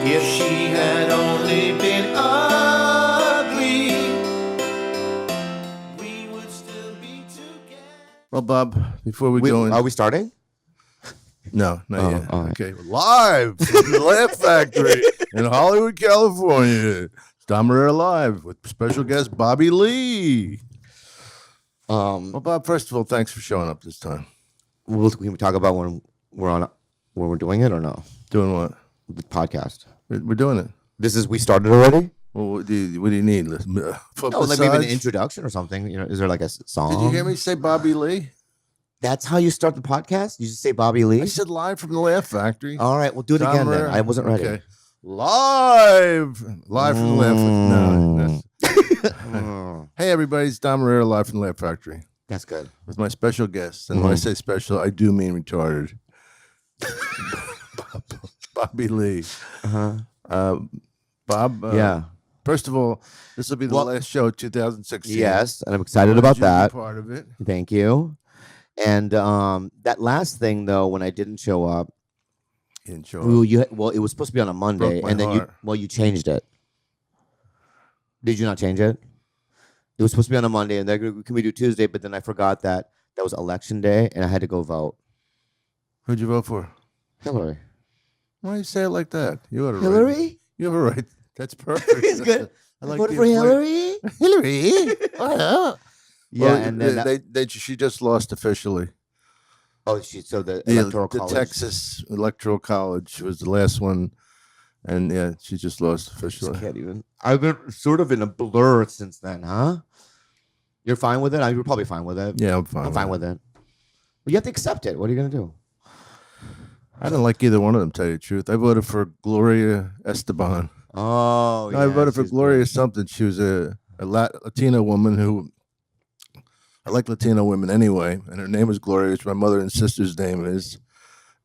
If she had only been ugly, we would still be together. Well, Bob, before we go in... Are we starting? No, not yet. All right. Okay, live from the Laugh Factory in Hollywood, California. It's Dom Irrera Live with special guest Bobby Lee. Well, Bob, first of all, thanks for showing up this time. We can talk about when we're doing it or no? Doing what? The podcast. We're doing it. We started already? Well, what do you need? Like maybe an introduction or something. You know, is there like a song? Did you hear me say Bobby Lee? That's how you start the podcast? You just say Bobby Lee? I said live from the Laugh Factory. All right, we'll do it again then. I wasn't ready. Okay. Live from the Laugh Factory. No. Hey, everybody, it's Dom Irrera live from the Laugh Factory. That's good. With my special guest. And when I say special, I do mean retarded. Bobby Lee. Bob? Yeah. First of all, this will be the last show of 2016. Yes, and I'm excited about that. Part of it. Thank you. And that last thing, though, when I didn't show up, you didn't show up. Well, it was supposed to be on a Monday, and then you changed it. Did you not change it? It was supposed to be on a Monday, and then can we do Tuesday? But then I forgot that was election day, and I had to go vote. Who'd you vote for? Hillary. Why do you say it like that? You have a Hillary? Right. You have a right. That's perfect. It's good. I like voted for Hillary. Hillary. Yeah, well, and then she just lost officially. Oh, the electoral college. The Texas Electoral College was the last one, and yeah, she just lost officially. I can't even. I've been sort of in a blur since then, huh? You're fine with it? You're probably fine with it. Yeah, I'm fine. I'm fine with it. Well, you have to accept it. What are you gonna do? I don't like either one of them. Tell you the truth, I voted for Gloria Esteban. Oh, no, I voted for Gloria something. She was a Latina woman who. I like Latino women anyway, and her name was Gloria, which my mother and sister's name is.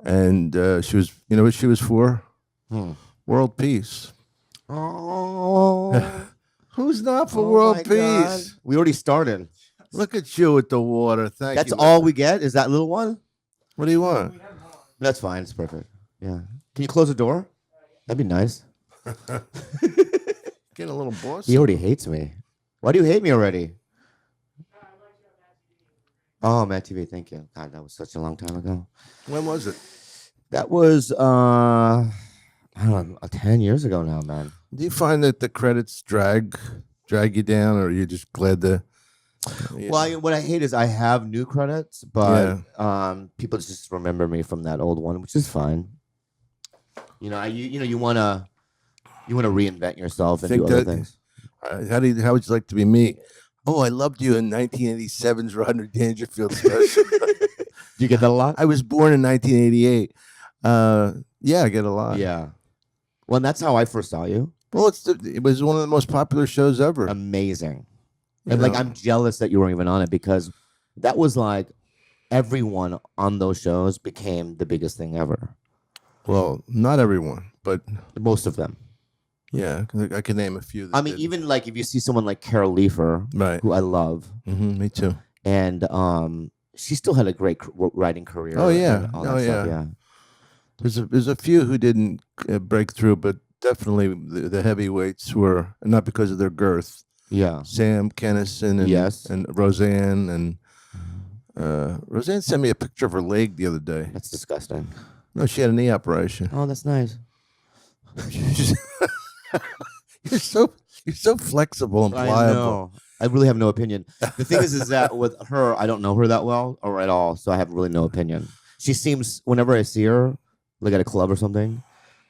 And she was, you know what she was for? World peace. Oh. Who's not for world peace? God. We already started. Look at you with the water. Thank you. That's all we get? Is that little one? What do you want? That's fine. It's perfect. Yeah. Can you close the door? That'd be nice. Getting a little boss. He already hates me. Why do you hate me already? Oh, MadTV, thank you. God, that was such a long time ago. When was it? That was, I don't know, 10 years ago now, man. Do you find that the credits drag you down, or are you just glad to? Well, what I hate is I have new credits, but people just remember me from that old one, which is fine. You know, you want to reinvent yourself and do other things. How would you like to be me? Oh, I loved you in 1987's Rodney Dangerfield special. Do you get that a lot? I was born in 1988. Yeah, I get a lot. Yeah. Well, and that's how I first saw you. Well, it was one of the most popular shows ever. Amazing. And I'm jealous that you weren't even on it, because that was like everyone on those shows became the biggest thing ever. Well, not everyone, but most of them. Yeah, I can name a few. I mean, even like if you see someone like Carol Leifer, who I love. Me too. And she still had a great writing career. Oh yeah, yeah. There's a few who didn't break through, but definitely the heavyweights were, not because of their girth. Yeah, Sam Kinison and Roseanne, and Roseanne sent me a picture of her leg the other day. That's disgusting. No, she had a knee operation. Oh, that's nice. You're so flexible and pliable. I know. I really have no opinion. The thing is that with her, I don't know her that well or at all, so I have really no opinion. She seems, whenever I see her, like at a club or something,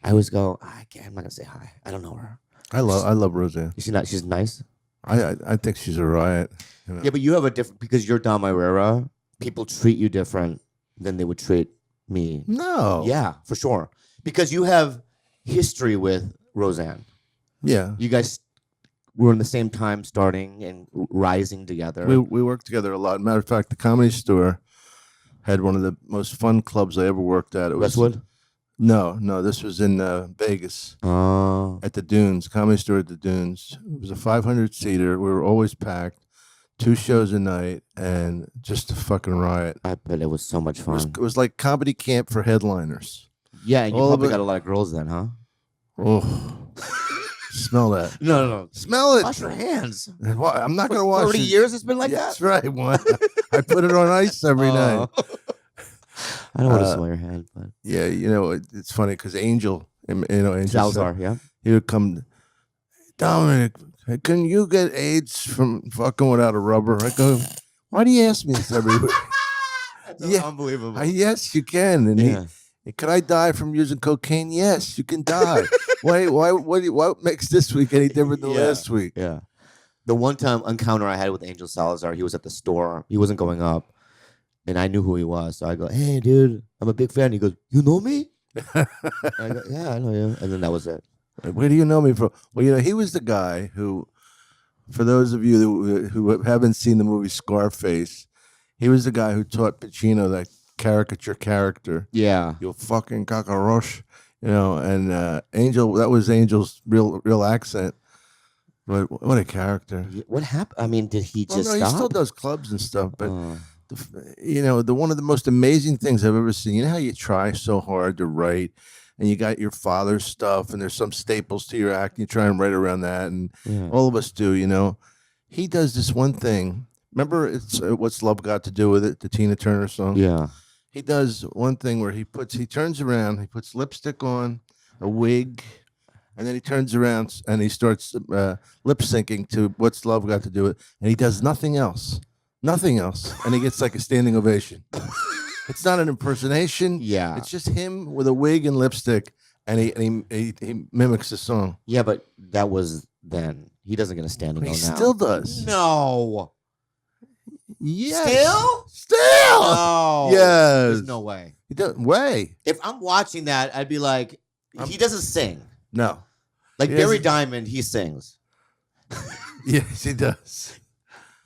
I always go, I'm not gonna say hi. I don't know her. I love Roseanne. Is she not? She's nice. I think she's a riot. You know? Yeah, but you have a different, because you're Dom Irrera. People treat you different than they would treat me. No. Yeah, for sure. Because you have history with Roseanne. Yeah. You guys were in the same time starting and rising together. We worked together a lot. Matter of fact, the Comedy Store had one of the most fun clubs I ever worked at. It was Westwood? No, this was in Vegas. Oh. At the Dunes, Comedy Store at the Dunes. It was a 500-seater. We were always packed. 2 shows a night, and just a fucking riot. I bet it was so much fun. It was like comedy camp for headliners. Yeah, and you probably got a lot of girls then, huh? Oh, smell that. No. Smell it. Wash your hands. I'm not gonna wash 30 it. years it's been like Yeah, that? that's right. Why? I put it on ice every night. I don't want to smell your hand, but Yeah, it's funny because Angel, Angel Salazar, yeah. he would come, Dominic, can you get AIDS from fucking without a rubber? I go, why do you ask me this every week? That's unbelievable. Yes, you can. And could I die from using cocaine? Yes, you can die. What makes this week any different than last week? Yeah. The one time encounter I had with Angel Salazar, he was at the store. He wasn't going up. And I knew who he was. So I go, hey, dude, I'm a big fan. He goes, you know me? I go, yeah, I know you. And then that was it. Where do you know me from? Well, he was the guy who, for those of you who haven't seen the movie Scarface, he was the guy who taught Pacino that caricature character. Yeah. You fucking cockroach. And Angel, that was Angel's real accent. But what a character. What happened? I mean, did he just stop? stop? He still does clubs and stuff, but one of the most amazing things I've ever seen. You know how you try so hard to write, and you got your father's stuff, and there's some staples to your act, and you try and write around that, and all of us do. He does this one thing. Remember, it's What's Love Got to Do with It, the Tina Turner song. Yeah. He does one thing where he turns around, he puts lipstick on, a wig, and then he turns around and he starts lip syncing to What's Love Got to Do with It, and he does nothing else. Nothing else. And he gets like a standing ovation. It's not an impersonation. Yeah. It's just him with a wig and lipstick, and he mimics the song. Yeah, but that was then. He doesn't get a standing He ovation now. still does. No. Yes. Still? No. Yes. There's no way. He does. Way. If I'm watching that, I'd be like, he doesn't sing. No. Like He Barry doesn't- Diamond, he sings. Yes, he does.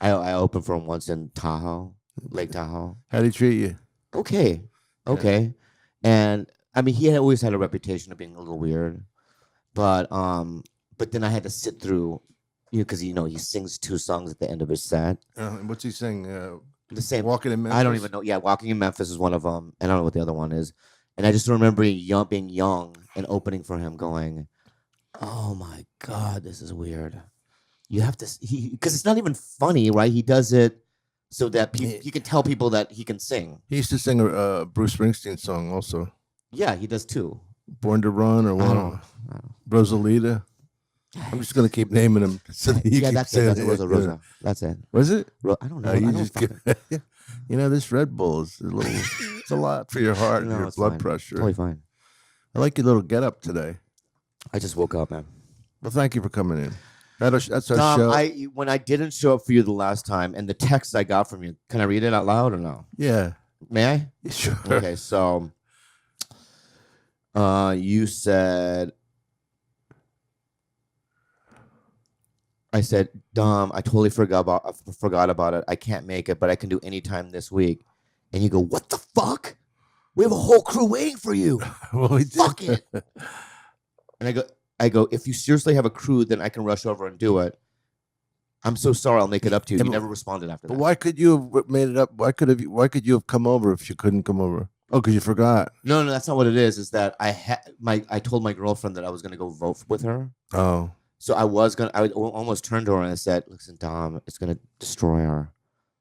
I opened for him once in Tahoe, Lake Tahoe. How'd he treat you? Okay. And I mean, he had always had a reputation of being a little weird, but then I had to sit through, because he sings 2 songs at the end of his set. What's he sing? The same. Walking in Memphis? I don't even know. Yeah, Walking in Memphis is one of them, and I don't know what the other one is. And I just remember being young and opening for him, going, "Oh my God, this is weird." You have to, because it's not even funny, right? He does it so that he can tell people that he can sing. He used to sing a Bruce Springsteen song also. Yeah, he does too. Born to Run or I one. don't know. Rosalita. I'm just gonna keep naming them. So that you Yeah, keep that's it. saying That's Rosa. That's it. Was it? I don't know. You I don't just fucking- this Red Bull is it's a lot for your heart and No, your it's blood fine. pressure. Totally fine. I like your little get up today. I just woke up, man. Well, thank you for coming in. That's our Tom, show. when I didn't show up for you the last time, and the text I got from you, can I read it out loud or no? Yeah. May I? Sure. Okay, so you said, I said, Dom, I totally forgot about it. I can't make it, but I can do any time this week. And you go, what the fuck? We have a whole crew waiting for you. Well, we did. Fuck it. And I go, if you seriously have a crew, then I can rush over and do it. I'm so sorry. I'll make it up to you. Yeah, You but- never responded after But that. why could you have made it up? Why could you have come over if you couldn't come over? Oh, because you forgot. No, that's not what it is. Is that I told my girlfriend that I was going to go vote with her. Oh. So I almost turned to her and I said, listen, Dom, it's going to destroy our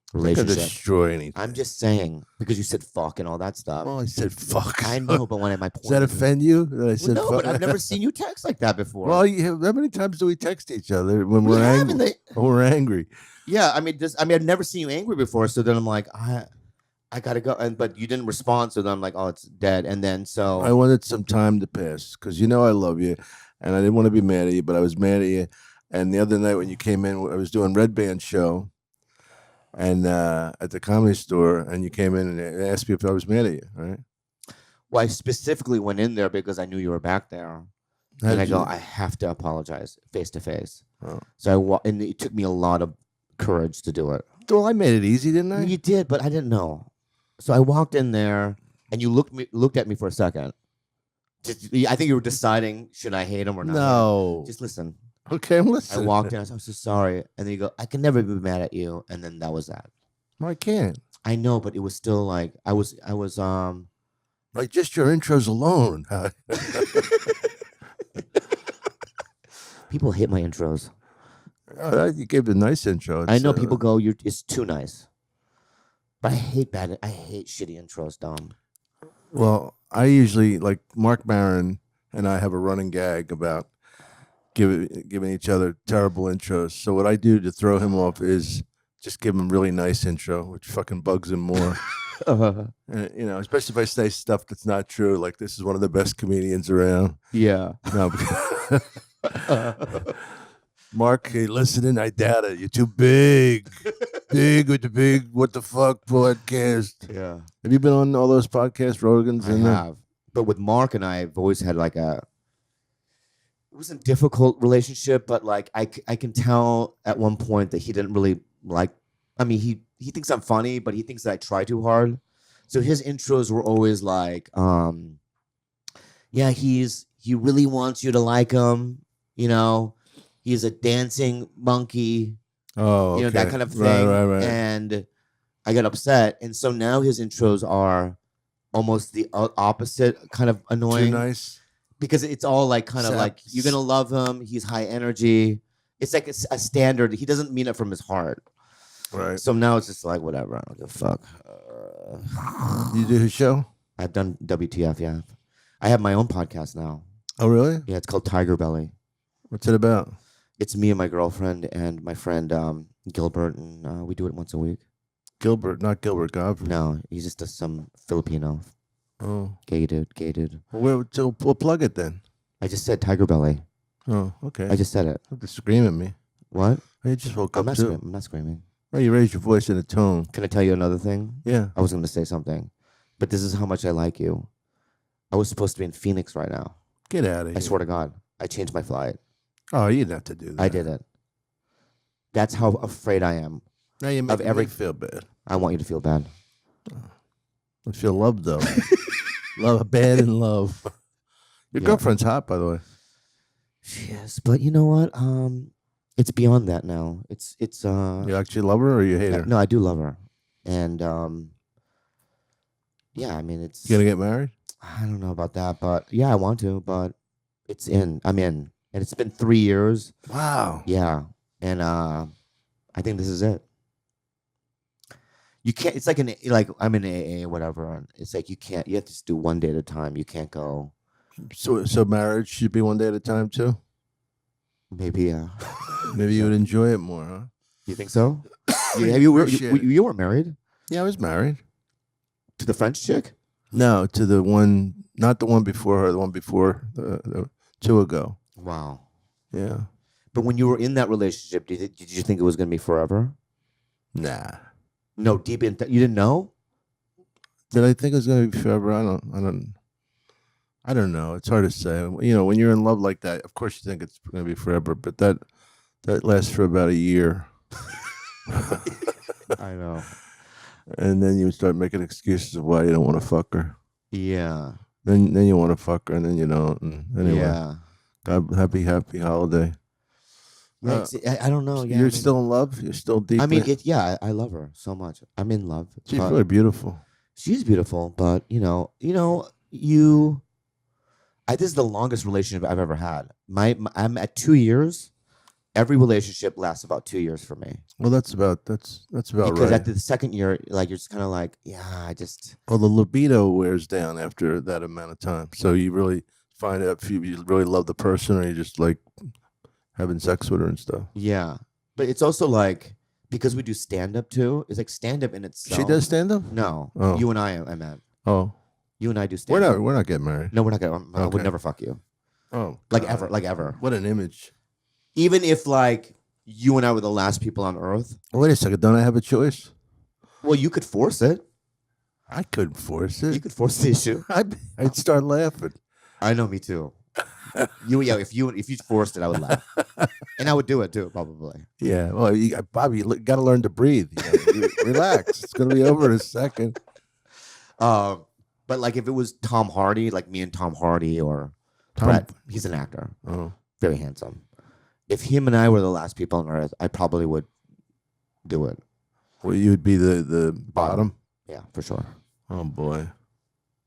I could relationship. destroy anything. I'm just saying, because you said fuck and all that stuff. Well, I said fuck. I know, but my point Does that is- offend you? That I Well, said no, fuck? but I've never seen you text like that before. Well, how many times do we text each other when We we're have, angry? and they- When we're angry. Yeah, I've never seen you angry before. So then I'm like, I gotta go, but you didn't respond. So then I'm like, oh, it's dead. And then so I wanted some time to pass because I love you, and I didn't want to be mad at you, but I was mad at you. And the other night when you came in, I was doing Red Band show, and at the Comedy Store, and you came in and asked me if I was mad at you. Right? well, I specifically went in there because I knew you were back there. How And I did go, you- I have to apologize face to face. Oh. So and it took me a lot of courage to do it. Well, I made it easy, didn't I? You did, but I didn't know. So I walked in there, and you looked at me for a second. I think you were deciding, should I hate him or not? No. Just listen. Okay, I'm I listening. walked in. I said, I'm so sorry. And then you go, I can never be mad at you. And then that was that. I can't. I know, but it was still like I was Like just your intros alone. People hate my intros. You gave a nice intro. I know people go, it's too nice. But I hate shitty intros, Dom. Well, I usually, like, Mark Maron and I have a running gag about giving each other terrible intros. So what I do to throw him off is just give him a really nice intro, which fucking bugs him more. And, you know, especially if I say stuff that's not true, like this is one of the best comedians around. Yeah. No, Mark, hey, listening, I doubt it. You're too big. Big with the big what the fuck podcast. Yeah. Have you been on all those podcasts, Rogan's? I have. But with Mark and I've always had like it was a difficult relationship, but like I can tell at one point that he didn't really like, I mean, he thinks I'm funny, but he thinks that I try too hard. So his intros were always like, yeah, he really wants you to like him, you know. He's a dancing monkey. Oh, okay. You know, that kind of thing. Right. And I got upset. And so now his intros are almost the opposite, kind of annoying. Too nice. Because it's all like kind of like, you're going to love him. He's high energy. It's like a standard. He doesn't mean it from his heart. Right. So now it's just like, whatever. I don't give a fuck. You do his show? I've done WTF, yeah. I have my own podcast now. Oh, really? Yeah, it's called Tiger Belly. What's it about? It's me and my girlfriend and my friend Gilbert, and we do it once a week. Gilbert, not Gilbert Godfrey. No, he's just some Filipino. Oh. Gay dude. Well, we'll plug it then. I just said Tiger Belly. Oh, okay. I just said it. Don't have to scream at me. What? I just woke I'm up not too. I'm not screaming. Well, you raised your voice in a tone. Can I tell you another thing? Yeah. I was going to say something, but this is how much I like you. I was supposed to be in Phoenix right now. Get out of here. I swear to God. I changed my flight. Oh, you didn't have to do that. I did it. That's how afraid I am. Now you make me feel bad. I want you to feel bad. I feel loved, though. Love, bad in love. Your girlfriend's hot, by the way. She is, but you know what? It's beyond that now. It's You actually love her or you hate her? No, I do love her. And yeah, I mean it's You gonna get married? I don't know about that, but yeah, I want to, but I'm in. And it's been 3 years. Wow. Yeah. And I think this is it. You can't, it's like I'm in AA or whatever. And it's like you have to just do one day at a time. You can't go. So marriage should be one day at a time too? Maybe, yeah. Maybe you would enjoy it more, huh? You think so? You weren't married? Yeah, I was married. To the French chick? No, to the one, not the one before her, the one before, the 2 ago. Wow. Yeah. But when you were in that relationship, did you think it was going to be forever? Nah. No, deep in, you didn't know? Did I think it was going to be forever? I don't know. It's hard to say. You know, when you're in love like that, of course you think it's going to be forever, but that lasts for about a year. I know. And then you start making excuses of why you don't want to fuck her. Yeah. Then you want to fuck her, and then you don't. And anyway, yeah. God, happy holiday. I don't know. Yeah, You're still in love? You're still deep? I mean, I love her so much. I'm in love. She's really beautiful. She's beautiful, but this is the longest relationship I've ever had. I'm at 2 years. Every relationship lasts about 2 years for me. Well, that's about because right. Because at the second year, like you're just kind of like, yeah, I just. Well, the libido wears down after that amount of time. So you really find out if you really love the person, or you just like having sex with her and stuff. Yeah, but it's also like because we do stand up too. It's like stand up in itself. She does stand up? No, you and I meant. Oh, you and I do stand up. We're not getting married. No, we're not getting. I would never fuck you. Oh, like ever. What an image. Even if like you and I were the last people on earth. Wait a second. Don't I have a choice? Well, you could force it. I couldn't force it. You could force the issue. I'd start laughing. I know, me too. If you forced it, I would laugh, and I would do it too, probably. Yeah, well, Bobby, you got to learn to breathe. Relax. It's gonna be over in a second. But like if it was Tom Hardy, like me and Tom Hardy, or Brett, he's an actor, very handsome. If him and I were the last people on earth, I probably would do it. Well, you would be the bottom. Yeah, for sure. Oh boy,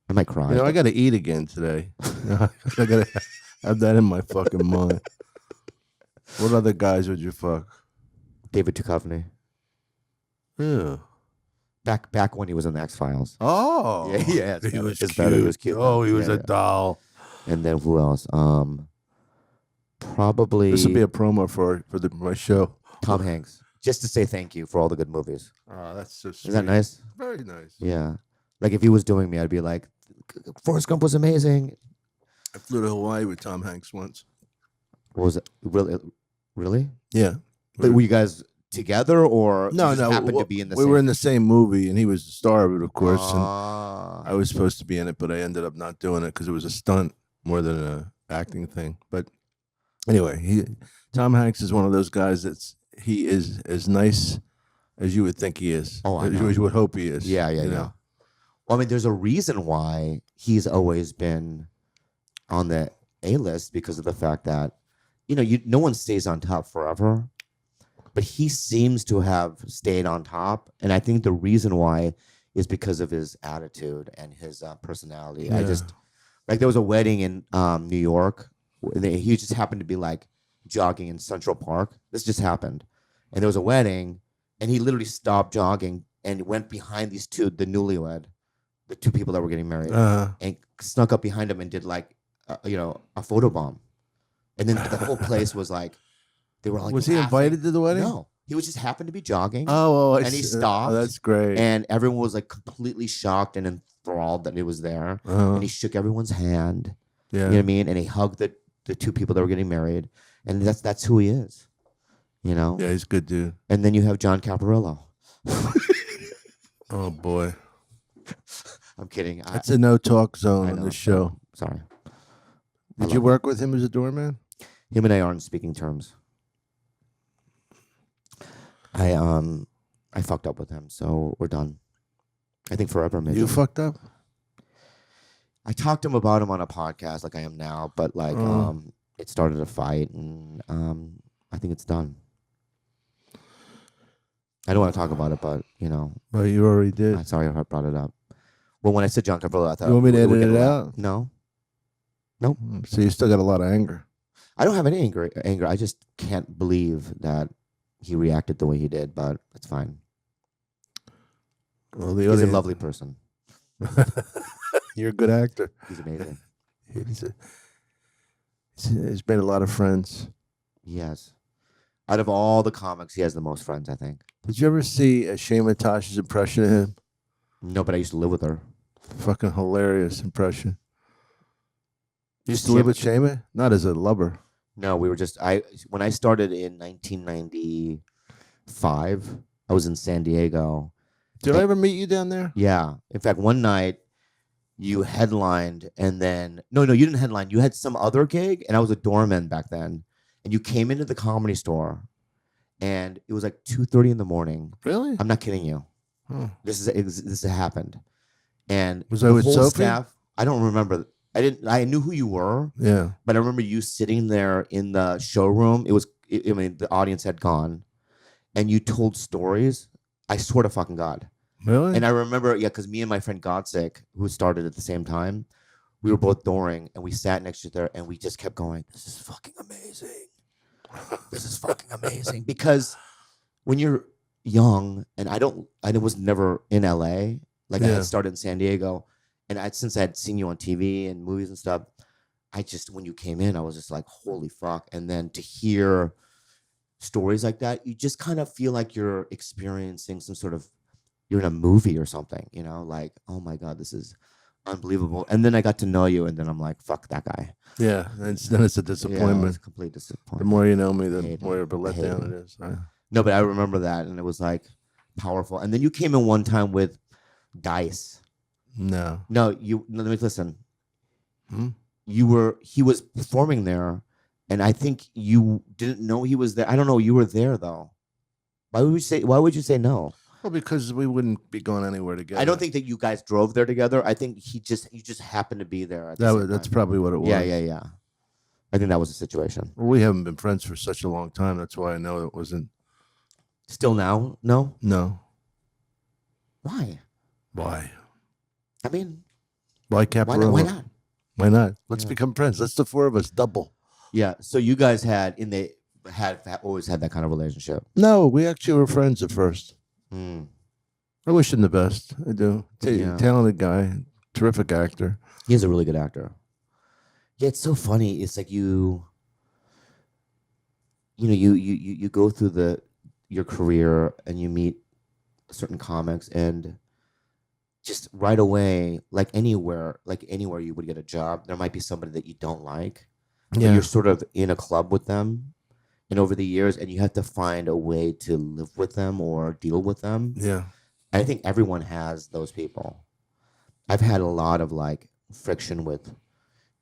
I might cry. I got to eat again today. I got to have that in my fucking mind. What other guys would you fuck? David Duchovny. Yeah. Back when he was on the X Files. Oh. Yeah. It's He better. was It's cute. better. He was cute. Oh, he was Yeah, a yeah. doll. And then who else? Probably This would be a promo for my show. Tom Hanks. Just to say thank you for all the good movies. Oh, that's so sweet. Is that nice? Very nice. Yeah. Like if he was doing me, I'd be like, Forrest Gump was amazing. I flew to Hawaii with Tom Hanks once. What was it? Really? Yeah. But were you guys together or No, you just no. happened to be in the we same? were in the same movie, and he was the star of it, of course. And Ah. I was supposed to be in it, but I ended up not doing it because it was a stunt more than an acting thing. But anyway, Tom Hanks is one of those guys he is as nice as you would think he is. Oh, I as know. you would hope he is. Yeah. you know? Yeah. Well, I mean, there's a reason why he's always been on the A-list because of the fact that, no one stays on top forever, but he seems to have stayed on top. And I think the reason why is because of his attitude and his personality. Yeah. There was a wedding in New York. He just happened to be like jogging in Central Park. This just happened. And there was a wedding and he literally stopped jogging and went behind the two people that were getting married, and snuck up behind him and did like, a photo bomb. And then the whole place was like, they were like, was he laughing. invited to the wedding? No, he was just happened to be jogging. Oh, and he stopped. Oh, that's great. And everyone was like completely shocked and enthralled that he was there. And he shook everyone's hand. Yeah. You know what I mean? And he hugged the two people that were getting married. And that's who he is. Yeah, he's a good dude. And then you have John Caparillo. Oh boy. I'm kidding. That's a no talk zone I on know, this show. Sorry. Did you work with him as a doorman? Him and I are on speaking terms. I fucked up with him, so we're done. I think forever, maybe. You fucked up? I talked to him about him on a podcast like I am now, but like it started a fight and I think it's done. I don't want to talk about it, but Well, you already did. I'm sorry I brought it up. Well, when I said John Caparillo, I thought You want me to we were edit it getting out? No. So you still got a lot of anger. I don't have any anger. I just can't believe that he reacted the way he did, but it's fine. Well, He's a lovely person. You're a good actor. He's amazing. He's made a lot of friends. Yes. Out of all the comics, he has the most friends, I think. Did you ever see Shayma Tosh's impression of him? No, but I used to live with her. Fucking hilarious impression. You used to live with Shayma? Not as a lover. No, we were just when I started in 1995, I was in San Diego. Did I ever meet you down there? Yeah. In fact, one night you headlined and then no, you didn't headline. You had some other gig and I was a doorman back then. And you came into the Comedy Store and it was like 2:30 in the morning. Really? I'm not kidding you. Huh. This happened. And Was I with whole Sophie? staff, I don't remember. I knew who you were. Yeah. But I remember you sitting there in the showroom. The audience had gone, and you told stories. I swear to fucking God. Really? And I remember, because me and my friend Godsick, who started at the same time, we were both dooring, and we sat next to each other, and we just kept going, this is fucking amazing. This is fucking amazing. Because when you're young, and I was never in LA, I had started in San Diego, and since I had seen you on TV and movies and stuff, when you came in, I was just like, holy fuck. And then to hear stories like that, you just kind of feel like you're experiencing you're in a movie or something, like, oh my God, this is unbelievable. And then I got to know you, and then I'm like, fuck that guy. Yeah, then it's a disappointment. Yeah, it's a complete disappointment. The more you know me, the Hate more it. of a I hate letdown it. it is. No, but I remember that, and it was like powerful. And then you came in one time with Dice. No. No, let me listen. Hmm? He was performing there, and I think you didn't know he was there. I don't know. You were there though. Why would you say no? Well, because we wouldn't be going anywhere together. I don't think that you guys drove there together. I think you just happened to be there. That's probably what it was. Yeah. I think that was the situation. Well, we haven't been friends for such a long time. That's why I know it wasn't. Still now? No. No. Why? Why? I mean, Why Caparillo? why not? Why not? Let's Yeah. become friends. Let's the four of us double. Yeah. So you guys had always had that kind of relationship? No, we actually were friends at first. Mm. I wish him the best. I do. Yeah. Talented guy, terrific actor. He's a really good actor. Yeah, it's so funny. It's like you go through your career and you meet certain comics, and just right away, like anywhere you would get a job, there might be somebody that you don't like. But Yeah. you're sort of in a club with them, and over the years, and you have to find a way to live with them or deal with them. Yeah. I think everyone has those people. I've had a lot of like friction with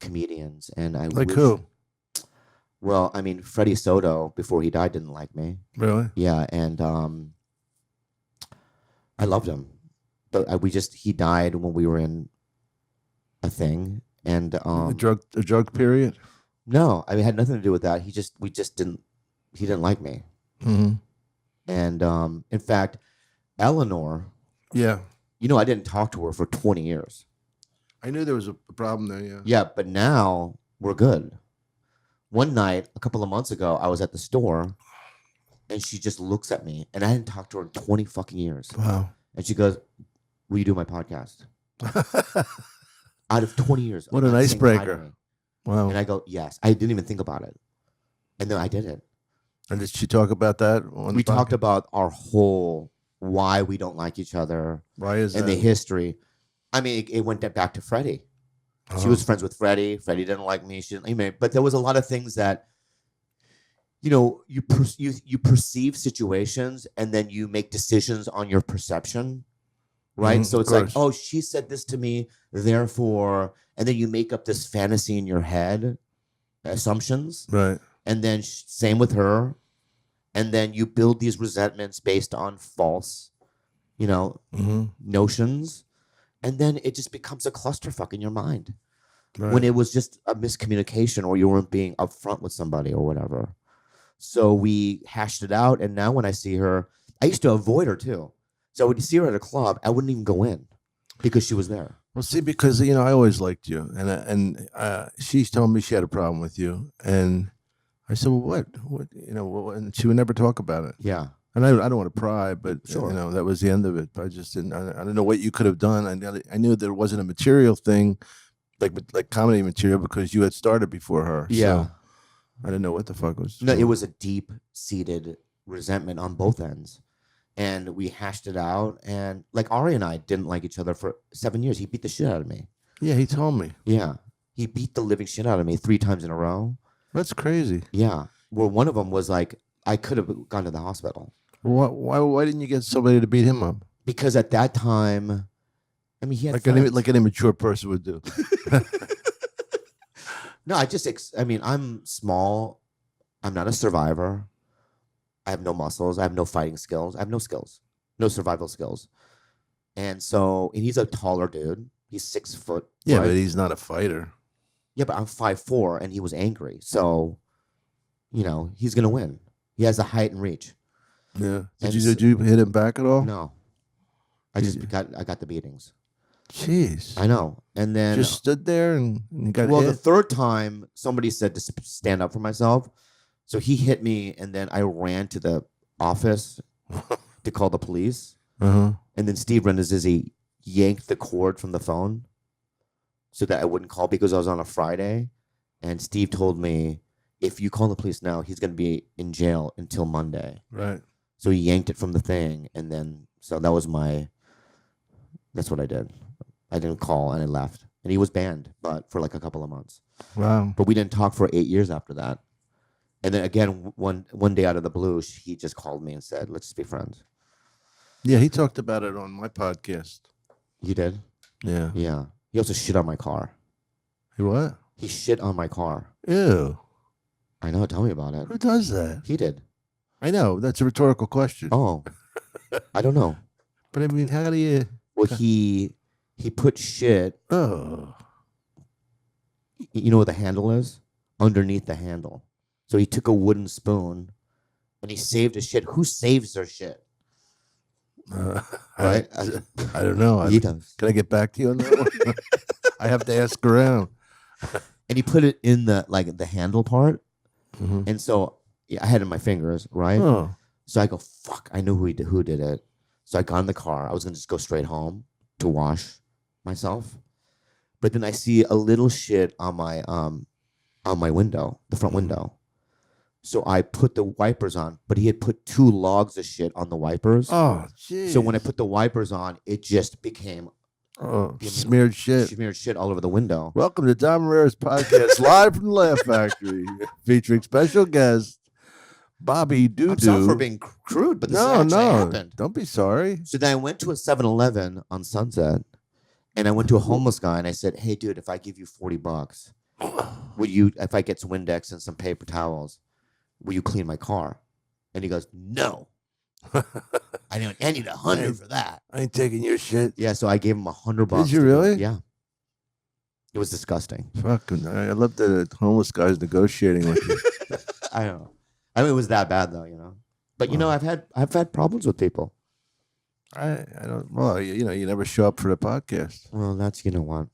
comedians, and I Like wish, who? Well, I mean, Freddie Soto before he died didn't like me. Really? Yeah, and I loved him, but he died when we were in a thing, and A drug period? no, I mean, it had nothing to do with that. He didn't like me, Mm-hmm. and in fact, Eleanor, Yeah. I didn't talk to her for 20 years. I knew there was a problem there, yeah. Yeah, but now we're good. One night, a couple of months ago, I was at the store, and she just looks at me, and I hadn't talked to her in 20 fucking years. Wow. And she goes, "Will you do my podcast?" Out of 20 years. What an not saying hi to icebreaker. me. Wow. And I go, "Yes." I didn't even think about it. And then I did it. And did she talk about that? We talked about our whole why we don't like each other Why is and that? the history. I mean, it went back to Freddie. She was friends with Freddie. Freddie didn't like me. She didn't. But there was a lot of things that, you perceive situations, and then you make decisions on your perception, right? So it's like, oh, she said this to me, therefore, and then you make up this fantasy in your head, assumptions, Right. and then same with her, and then you build these resentments based on false, notions. And then it just becomes a clusterfuck in your mind when it was just a miscommunication, or you weren't being upfront with somebody or whatever. So we hashed it out. And now when I see her, I used to avoid her too. So when you see her at a club, I wouldn't even go in because she was there. Well, see, because I always liked you, and she told me she had a problem with you, and I said, "Well, what, and she would never talk about it." Yeah. And I don't want to pry, but Sure. that was the end of it. I just didn't. I don't know what you could have done. I knew there wasn't a material thing, like comedy material, because you had started before her. Yeah. So I didn't know what the fuck was. No, it was a deep-seated resentment on both ends. And we hashed it out. And like Ari and I didn't like each other for 7 years. He beat the shit out of me. Yeah, he told me. Yeah. He beat the living shit out of me 3 times in a row. That's crazy. Yeah. Well, one of them was like, I could have gone to the hospital. Why didn't you get somebody to beat him up? Because at that time, I mean, he had like an immature person would do. No, I'm small. I'm not a survivor. I have no muscles. I have no fighting skills. I have no skills, no survival skills. And he's a taller dude. He's 6 foot. Yeah, right? but he's not a fighter. Yeah, but I'm 5'4", and he was angry. So, he's gonna win. He has the height and reach. Yeah. Did you hit him back at all? No. I got the beatings. Jeez. I know. And then just stood there and you got the hit? third time somebody said to stand up for myself. So he hit me, and then I ran to the office to call the police. Uh-huh. And then Steve Rendezizzi yanked the cord from the phone so that I wouldn't call, because I was on a Friday. And Steve told me, if you call the police now, he's going to be in jail until Monday. Right. So he yanked it from the thing. And then, so that's what I did. I didn't call, and I left. And he was banned, but for like a couple of months. Wow. But we didn't talk for 8 years after that. And then again, one day out of the blue, he just called me and said, "Let's just be friends." Yeah, he talked about it on my podcast. You did? Yeah. Yeah. He also shit on my car. He what? He shit on my car. Ew. I know. Tell me about it. Who does that? He did. I know. That's a rhetorical question. Oh, I don't know. But I mean, how do you... Well, he put shit. Oh. You know what the handle is? Underneath the handle. So he took a wooden spoon and he saved his shit. Who saves their shit? Right? I don't know. He does. Can I get back to you on that one? I have to ask around. And he put it in the handle part. Mm-hmm. And so Yeah, I had it in my fingers, right? Oh. So I go, fuck, I knew who did it. So I got in the car. I was gonna just go straight home to wash myself. But then I see a little shit on my window, the front window. So I put the wipers on, but he had put 2 logs of shit on the wipers. Oh, jeez. So when I put the wipers on, it just became smeared shit. Smeared shit all over the window. Welcome to Tom Irrera's podcast, live from the Laugh Factory, featuring special guest Bobby Doo I'm sorry Doo. for being crude, but this actually happened. Don't be sorry. So then I went to a 7-Eleven on Sunset, and I went to a homeless guy, and I said, "Hey, dude, if I give you $40, would you? If I get some Windex and some paper towels, will you clean my car?" And he goes, "No, I need $100 for that." I ain't taking your shit. Yeah, so I gave him $100. Did you really? Yeah. It was disgusting. Fucking, I love that a homeless guy's negotiating with you. I don't know. I mean, it was that bad though, you know. But you know, I've had problems with people. I don't. Well, you never show up for the podcast. Well, that's you know what.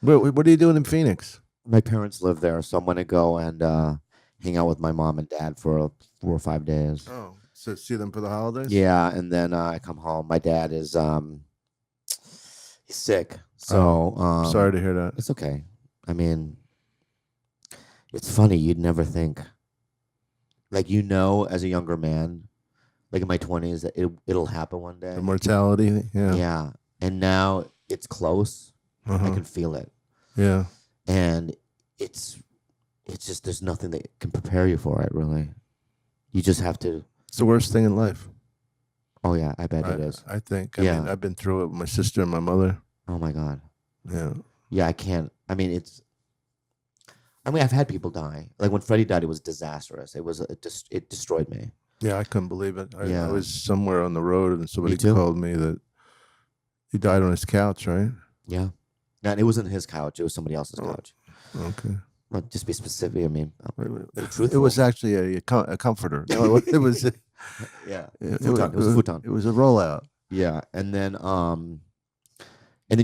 What are you doing in Phoenix? My parents live there, so I'm gonna go and hang out with my mom and dad for 4 or 5 days. Oh, so see them for the holidays? Yeah, and then I come home. My dad is he's sick, so sorry to hear that. It's okay. I mean, it's funny. You'd never think, like as a younger man, like in my 20s, that it'll happen one day. The mortality, yeah. Yeah, and now it's close. I can feel it. Yeah, and it's just there's nothing that can prepare you for it. Really, you just have to. It's the worst thing in life. Oh yeah, I bet it is. I think. I mean, I've been through it with my sister and my mother. Oh my God. Yeah. Yeah, I can't. I mean, I've had people die. Like when Freddie died, it was disastrous. It destroyed me. Yeah, I couldn't believe it. Yeah. I was somewhere on the road and somebody Me too. told me that he died on his couch, right? Yeah. And it wasn't his couch. It was somebody else's couch. Okay. Well, just be specific. I mean, It was actually a comforter. No, it was. Yeah. It was a futon. It was a rollout. Yeah, and then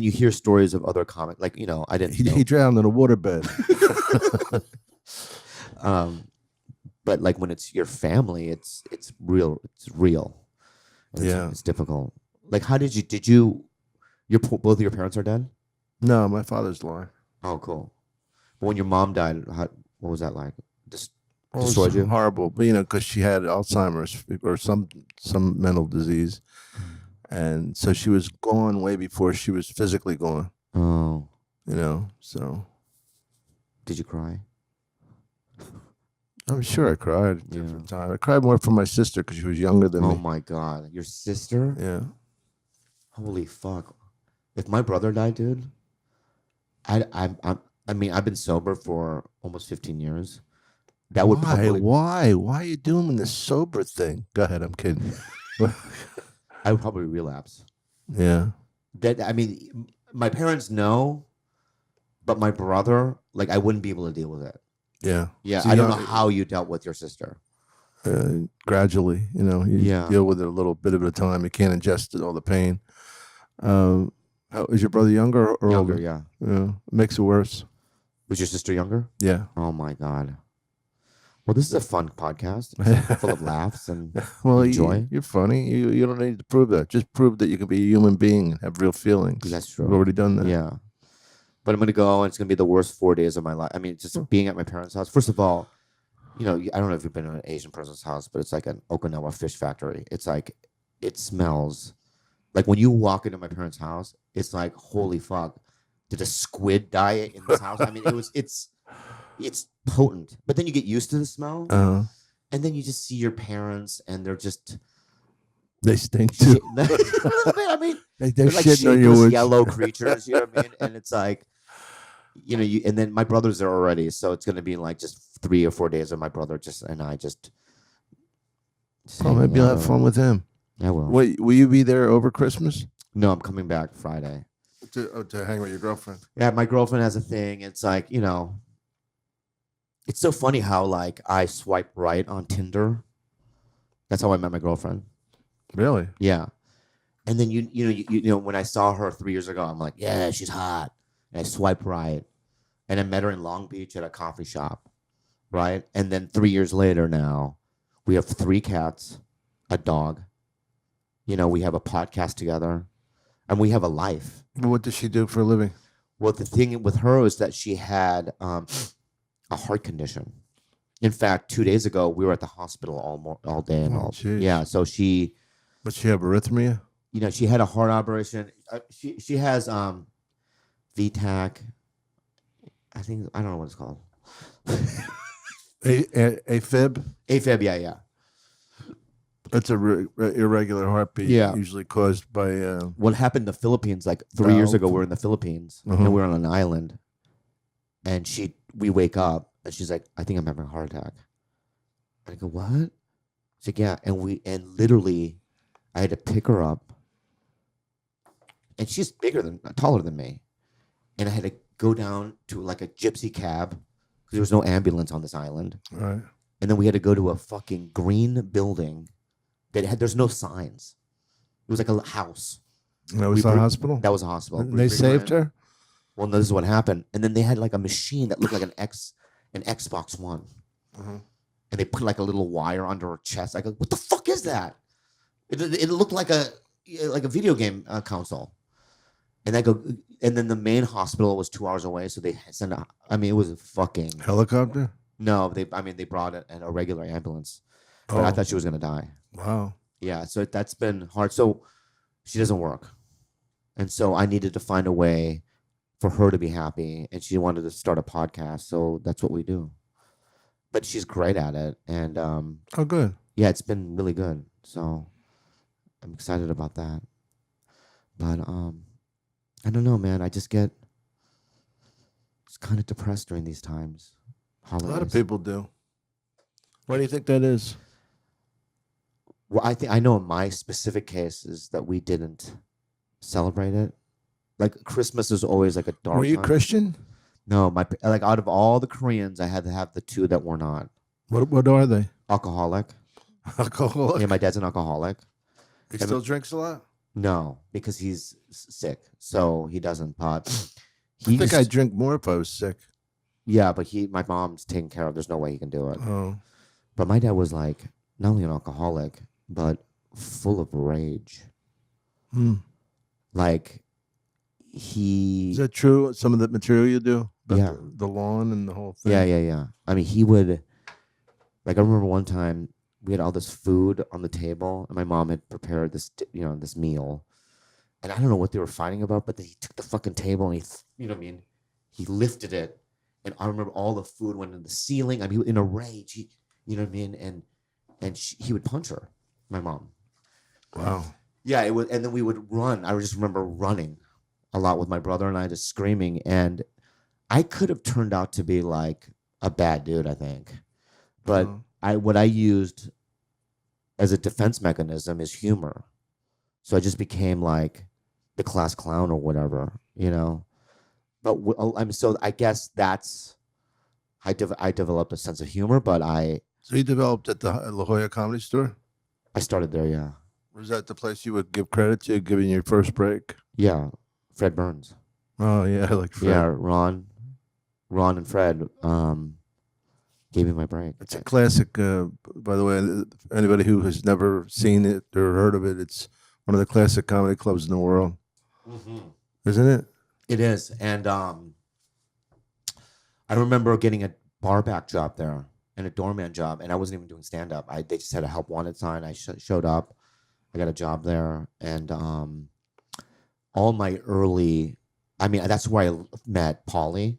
you hear stories of other comics. Like I didn't. He drowned in a waterbed. But like when it's your family, it's real. It's real. And it's difficult. Like, how did you? Both of your parents are dead? No, my father's alive. Oh, cool. But when your mom died, what was that like? Just Well, it was destroyed you? horrible, but because she had Alzheimer's or some mental disease, and so she was gone way before she was physically gone. Oh, So did you cry? I'm sure I cried at Yeah. different times. I cried more for my sister because she was younger than Oh me. my God, your sister? Yeah. Holy fuck! If my brother died, dude, I mean, I've been sober for almost 15 years. That would probably. Why are you doing this sober thing? Go ahead, I'm kidding. I would probably relapse. Yeah. I mean, my parents know, but my brother, like, I wouldn't be able to deal with it. Yeah. Yeah, So I don't know how you dealt with your sister. Gradually, you deal with it a little bit at a time. You can't ingest all the pain. Is your brother younger or Younger, older? yeah. Yeah. It makes it worse. Was your sister younger? Yeah. Oh my God. Well, this is a fun podcast. It's full of laughs and Well, enjoy. you're funny. You don't need to prove that. Just prove that you can be a human being and have real feelings. That's true. We've already done that. Yeah. But I'm going to go, and it's going to be the worst 4 days of my life. I mean, just being at my parents' house. First of all, I don't know if you've been in an Asian person's house, but it's like an Okinawa fish factory. It's like, it smells. Like when you walk into my parents' house, it's like, holy fuck. Did a squid die in this house? I mean, it's potent. But then you get used to the smell. And then you just see your parents, and they're just... They stink too. I mean, they're like shitting on your shapeless woods. yellow creatures, you know what I mean? And it's like, and then my brother's there already, so it's going to be like just 3 or 4 days of my brother and I just Oh, maybe you'll have fun with him. I will. Wait, will you be there over Christmas? No, I'm coming back Friday. To hang with your girlfriend? Yeah, my girlfriend has a thing. It's like, it's so funny how like I swipe right on Tinder. That's how I met my girlfriend. Really? Yeah. And then you when I saw her 3 years ago, I'm like, yeah, she's hot. And I swipe right. And I met her in Long Beach at a coffee shop. Right? And then 3 years later now, We have 3 cats, a dog. You know, we have a podcast together, and we have a life. What does she do for a living? Well, the thing with her is that she had a heart condition. In fact, 2 days ago, we were at the hospital all day and all. Geez. Yeah, so she. But she have arrhythmia? You know, she had a heart operation. She has VTAC. I don't know what it's called. AFib? AFib, yeah. That's a irregular heartbeat. Yeah. Usually caused by. What happened in the Philippines? Like 3 years ago, we were in the Philippines Uh-huh. and we were on an island, and we wake up and she's like, "I think I'm having a heart attack." And I go, "What?" She's like, "Yeah," and literally, I had to pick her up, and she's taller than me, and I had to go down to like a gypsy cab because there was no ambulance on this island, Right. and then we had to go to a fucking green building that there's no signs. It was like a house. That was the hospital? That was a hospital. And they saved her? Well, no, this is what happened. And then they had like a machine that looked like an Xbox One. Uh-huh. And they put like a little wire under her chest. I go, what the fuck is that? It looked like a video game console. And and then the main hospital was 2 hours away. So they sent it was a fucking Helicopter? No, they brought it in a regular ambulance. But I thought she was gonna die. Wow. Yeah, so that's been hard. So she doesn't work. And so I needed to find a way for her to be happy. And she wanted to start a podcast. So that's what we do. But she's great at it. And Oh, good. yeah, it's been really good. So I'm excited about that. But I don't know, man. I just get kind of depressed during these times. Holidays. A lot of people do. Why do you think that is? Well, I know in my specific case is that we didn't celebrate it. Like Christmas is always like a dark. Were you time. Christian? No, out of all the Koreans, I had to have the 2 that were not. What are they? Alcoholic. Alcoholic? Yeah, my dad's an alcoholic. He still drinks a lot? No, because he's sick, so he doesn't pot. I think I'd drink more if I was sick. Yeah, but my mom's taken care of. There's no way he can do it. Oh. But my dad was like not only an alcoholic, but full of rage. Like Is that true? Some of the material you do? Yeah. The lawn and the whole thing? Yeah. I mean, he would, like, I remember one time we had all this food on the table and my mom had prepared this, this meal. And I don't know what they were fighting about, but then he took the fucking table and he lifted it. And I remember all the food went in the ceiling. I mean, in a rage, he would punch her, my mom. Wow. Yeah, it was, and then we would run. I just remember running a lot with my brother and I, just screaming. And I could have turned out to be like a bad dude, I think. But what I used as a defense mechanism is humor. So I just became like the class clown or whatever, But so I guess that's I developed a sense of humor. But So you developed at the La Jolla Comedy Store? I started there, yeah. Was that the place you would give credit to, giving your first break? Yeah, Fred Burns. Oh yeah, I like Fred. Yeah, Ron and Fred gave me my break. It's a classic, by the way. Anybody who has never seen it or heard of it, it's one of the classic comedy clubs in the world, isn't it? It is, and I remember getting a bar back job there and a doorman job, and I wasn't even doing stand up. They just had a help wanted sign. I showed up. I got a job there, and all my early. I mean, that's where I met Pauly.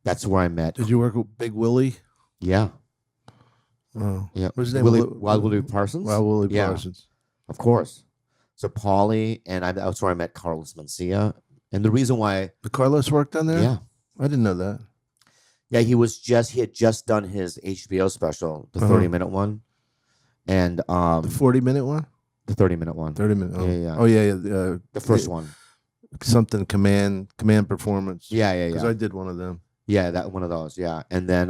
That's where I met. Did you work with Big Willie? Yeah. Oh, yeah. What's his name? Wild Willie Parsons. Wild Willie Parsons. Of course. So Pauly, and that's where I met Carlos Mencia. And the reason why the Carlos worked on there? Yeah. I didn't know that. Yeah, he had just done his HBO special, the 30-minute one. And the 40-minute one? The 30-minute one. 30-minute. Oh. Yeah. Oh yeah. The first one. Something command performance. Yeah. Because I did one of them. Yeah, that one of those. Yeah. And then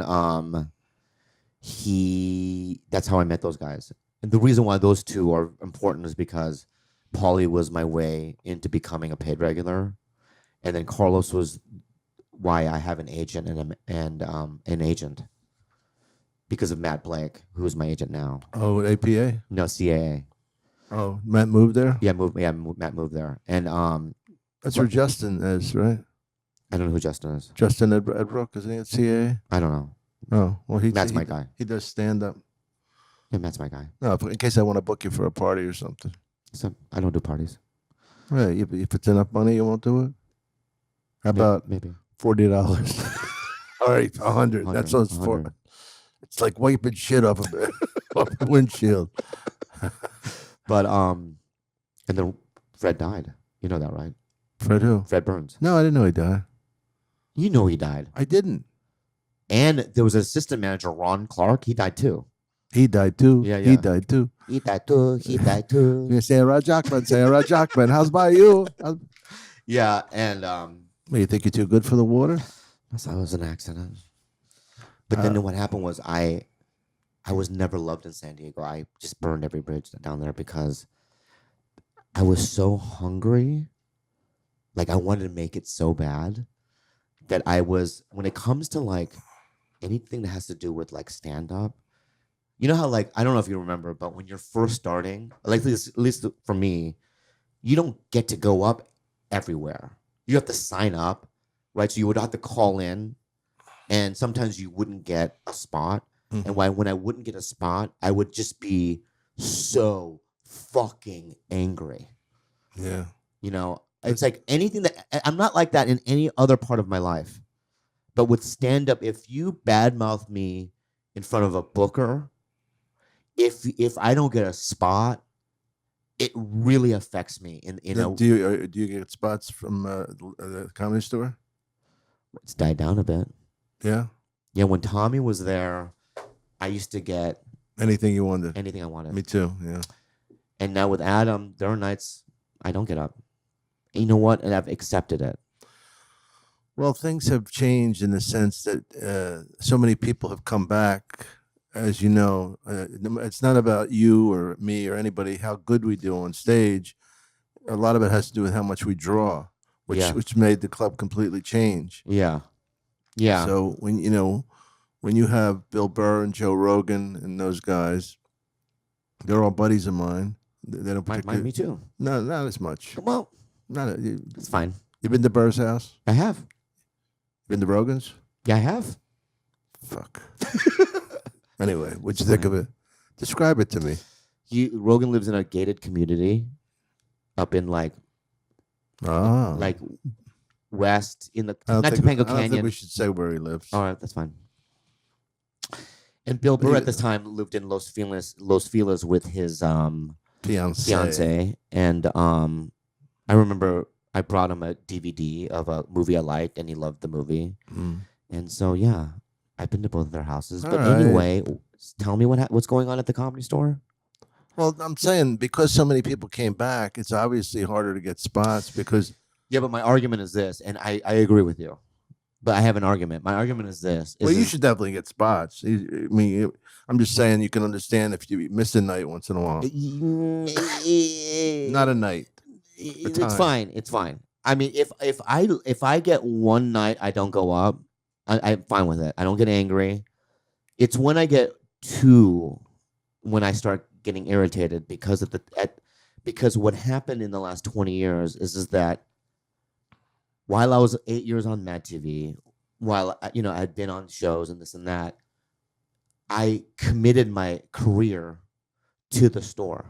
that's how I met those guys. And the reason why those two are important is because Pauly was my way into becoming a paid regular. And then Carlos was why I have an agent and an agent. because of Matt Blake, who's my agent now. Oh, APA. No, CAA. Oh, Matt moved there. Yeah, Matt moved there, and That's where Justin is, right? I don't know who Justin is. Justin Edbrook, isn't he at CAA? I don't know. Oh, well, Matt's my guy. He does stand up. Yeah, Matt's my guy. No, in case I want to book you for a party or something. So I don't do parties. Right, if it's enough money, you won't do it. How about maybe $40? All right, $100. That's what it's for. It's like wiping shit off of it, off the windshield. But and then Fred died. You know that, right? Fred who? Fred Burns. No, I didn't know he died. You know he died. I didn't. And there was an assistant manager, Ron Clark. He died too. He died too. Yeah. He died too. He died too. He died too. Yeah, Sarah Jackman. How's by you? Yeah, and What, you think you're too good for the water? I thought it was an accident. But then what happened was I was never loved in San Diego. I just burned every bridge down there because I was so hungry. Like I wanted to make it so bad that when it comes to like anything that has to do with like stand up, you know how like, I don't know if you remember, but when you're first starting, like at least for me, you don't get to go up everywhere. You have to sign up, right? So you would have to call in, and sometimes you wouldn't get a spot. Mm-hmm. And when I wouldn't get a spot, I would just be so fucking angry. Yeah. You know, it's like anything that I'm not like that in any other part of my life. But with stand up, if you badmouth me in front of a booker, if I don't get a spot, it really affects me. Do you get spots from the Comedy Store? It's died down a bit. Yeah. Yeah. When Tommy was there, I used to get anything you wanted. Anything I wanted. Me too. Yeah. And now with Adam, there are nights I don't get up. And you know what? And I've accepted it. Well, things have changed in the sense that so many people have come back. As you know, it's not about you or me or anybody, how good we do on stage. A lot of it has to do with how much we draw, which made the club completely change. Yeah. Yeah. So when you have Bill Burr and Joe Rogan and those guys, they're all buddies of mine. They don't particularly. Me too. No, not as much. Well, it's fine. You been to Burr's house? I have. Been to Rogan's? Yeah, I have. Fuck. Anyway, what'd you think of it? Describe it to me. Rogan lives in a gated community up in like west in the not Topanga Canyon. I don't think we should say where he lives. All right, that's fine. And Bill Burr at this time lived in Los Feliz with his fiance. And I remember I brought him a DVD of a movie I liked, and he loved the movie. Mm. And so yeah, I've been to both of their houses. But anyway, tell me what's going on at the Comedy Store. Well, I'm saying because so many people came back, it's obviously harder to get spots because. Yeah, but my argument is this, and I agree with you. But I have an argument. My argument is this. You should definitely get spots. I mean, I'm just saying you can understand if you miss a night once in a while. Not a night. It's fine. It's fine. I mean, if I get one night I don't go up, I'm fine with it. I don't get angry. It's when I get two when I start getting irritated because of because what happened in the last 20 years is that while I was 8 years on MadTV, while I'd been on shows and this and that, I committed my career to the store.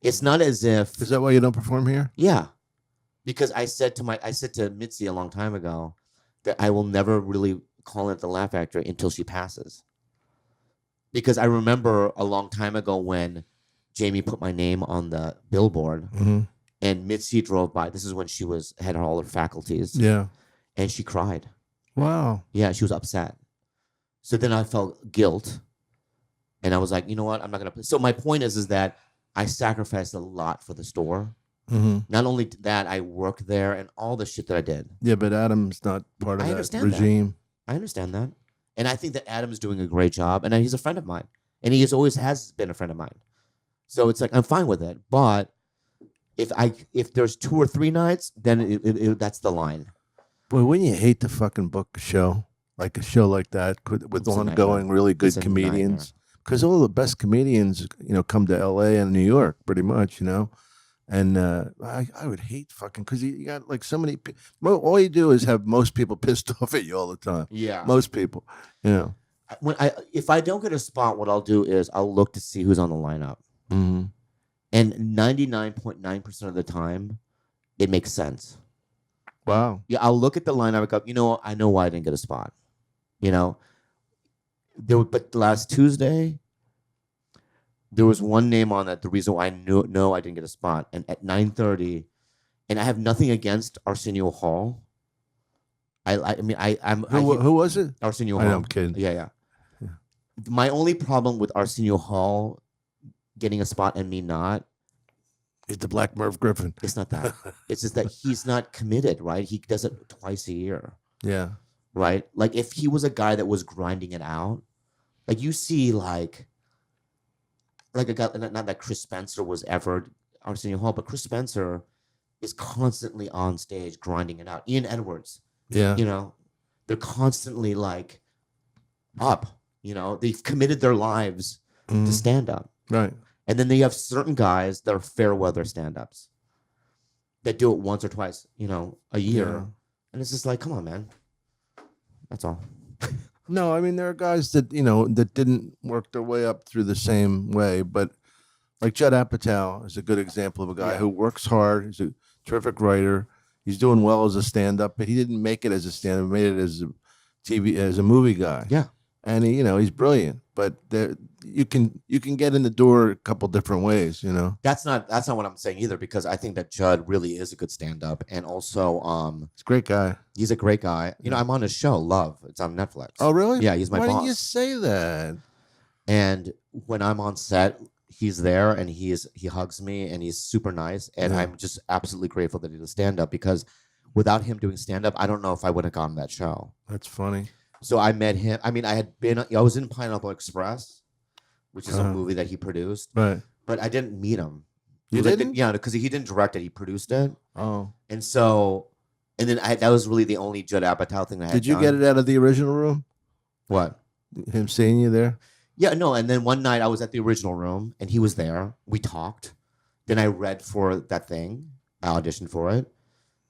It's not as if. Is that why you don't perform here? Yeah, because I said to Mitzi a long time ago that I will never really call it the Laugh Factory until she passes. Because I remember a long time ago when Jamie put my name on the billboard. Mm-hmm. And Mitzi drove by. This is when she had all her faculties. Yeah. And she cried. Wow. Yeah, she was upset. So then I felt guilt. And I was like, you know what? I'm not going to. So my point is that I sacrificed a lot for the store. Mm-hmm. Not only that, I worked there and all the shit that I did. Yeah, but Adam's not part of that regime. I understand that. And I think that Adam's doing a great job. And he's a friend of mine. And he always has been a friend of mine. So it's like, I'm fine with it. But if there's 2 or 3 nights, then that's the line. Boy, wouldn't you hate to fucking book a show like a show like that with It's a ongoing nightmare. really good It's a comedians. Because all the best comedians, come to L.A. and New York, pretty much, And I would hate fucking because you got like so many. All you do is have most people pissed off at you all the time. Yeah. Most people, If I don't get a spot, what I'll do is I'll look to see who's on the lineup, Mm-hmm. and 99.9% of the time, it makes sense. Wow. Yeah, I'll look at the lineup and go, I know why I didn't get a spot. But last Tuesday, there was one name on that. The reason why I know I didn't get a spot, and at 9:30, and I have nothing against Arsenio Hall. Who was it? Arsenio I Hall. know, I'm kidding. Yeah. My only problem with Arsenio Hall getting a spot and me not, It's the Black Merv Griffin. it's not that. It's just that he's not committed, right? He does it twice a year, Yeah. right? Like if he was a guy that was grinding it out, like you see like a guy, not that Chris Spencer was ever Arsenio Hall, but Chris Spencer is constantly on stage grinding it out. Ian Edwards, Yeah. they're constantly like up, they've committed their lives to stand up. Right. And then they have certain guys that are fair weather stand-ups that do it once or twice, a year. Yeah. And it's just like, come on, man. That's all. No, I mean there are guys that that didn't work their way up through the same way, but like Judd Apatow is a good example of a guy who works hard. He's a terrific writer. He's doing well as a stand-up, but he didn't make it as a stand-up. He made it as a movie guy. Yeah. And he's brilliant, but you can get in the door a couple different ways. That's not what I'm saying either, because I think that Judd really is a good stand-up, and also He's a great guy. he's a great guy. I'm on his show, Love. It's on Netflix. Oh, really? Yeah, he's my Why boss. didn't you say that? And when I'm on set, he's there and he hugs me and he's super nice, and Yeah. I'm just absolutely grateful that he does stand-up, because without him doing stand-up, I don't know if I would have gotten that show. That's funny. So I met him. I mean, I was in Pineapple Express, which is a movie that he produced, Right. but I didn't meet him. You It was like didn't? yeah, because he didn't direct it; he produced it, Oh. and then that was really the only Judd Apatow thing I had. Did you get it out of the original room? What? Him seeing you there? Yeah, no. And then one night I was at the original room, and he was there. We talked. Then I read for that thing. I auditioned for it,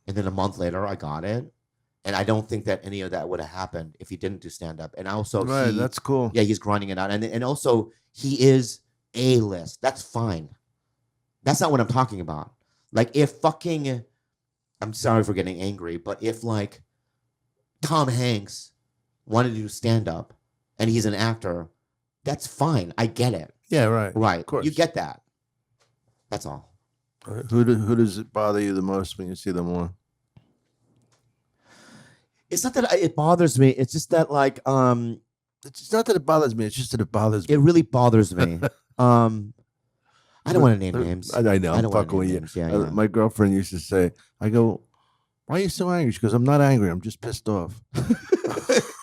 and then a month later I got it. And I don't think that any of that would have happened if he didn't do stand up. And also, Right. That's cool. yeah, he's grinding it out, and also he is A-list. That's fine. That's not what I'm talking about. Like if fucking, I'm sorry for getting angry, but if like Tom Hanks wanted to do stand up and he's an actor, that's fine. I get it. Yeah. Right. Right. Of course. You get that. That's all. Who does it bother you the most when you see them on? It's not that it bothers me. It's just that like It's not that it bothers me. It's just that it bothers me. it really bothers me. I don't want to name names. I know. I I'm don't wanna fucking with name you. names. Yeah. My girlfriend used to say, I go, why are you so angry? She goes, I'm not angry. I'm just pissed off.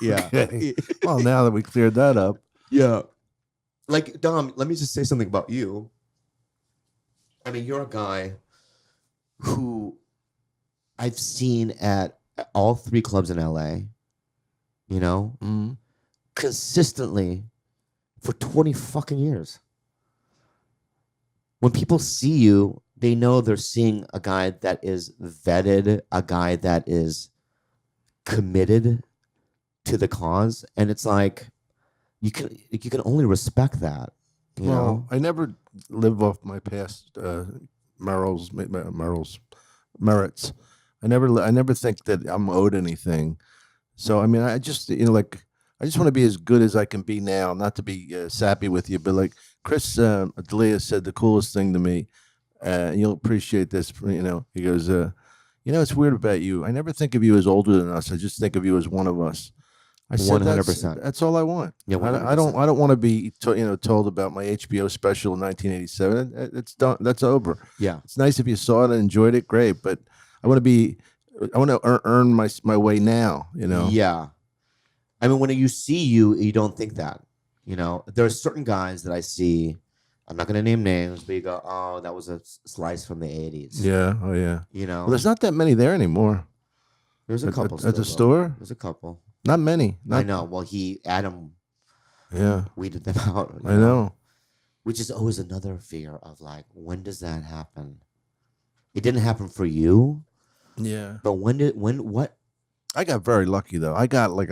Yeah. Okay. Well, now that we cleared that up. Yeah. Like, Dom, let me just say something about you. I mean, you're a guy who I've seen at all 3 clubs in LA, consistently for 20 fucking years. When people see you, they know they're seeing a guy that is vetted, a guy that is committed to the cause. And it's like, you can only respect that, you know? I never live off my past merits. I never think that I'm owed anything. So I mean, I just I just want to be as good as I can be now. Not to be sappy with you, but like Chris D'Elia said the coolest thing to me, and you'll appreciate this. He goes, it's weird about you. I never think of you as older than us. I just think of you as one of us. I said 100%. That's all I want. Yeah, 100%. I don't want to be told about my HBO special in 1987. It's done. That's over. Yeah. It's nice if you saw it and enjoyed it. Great, but I want to earn my way now. Yeah. I mean, when you see you don't think that. There are certain guys that I see. I'm not going to name names, but you go, oh, that was a slice from the 80s. Yeah. Oh yeah. You know, Well, there's not that many there anymore. there's a couple at the still, though. store. There's a couple. Not many. I know. Well, Adam Yeah, weeded them out. I know. Which is always another fear of like, when does that happen? It didn't happen for you, Yeah, but what? I got very lucky though. I got like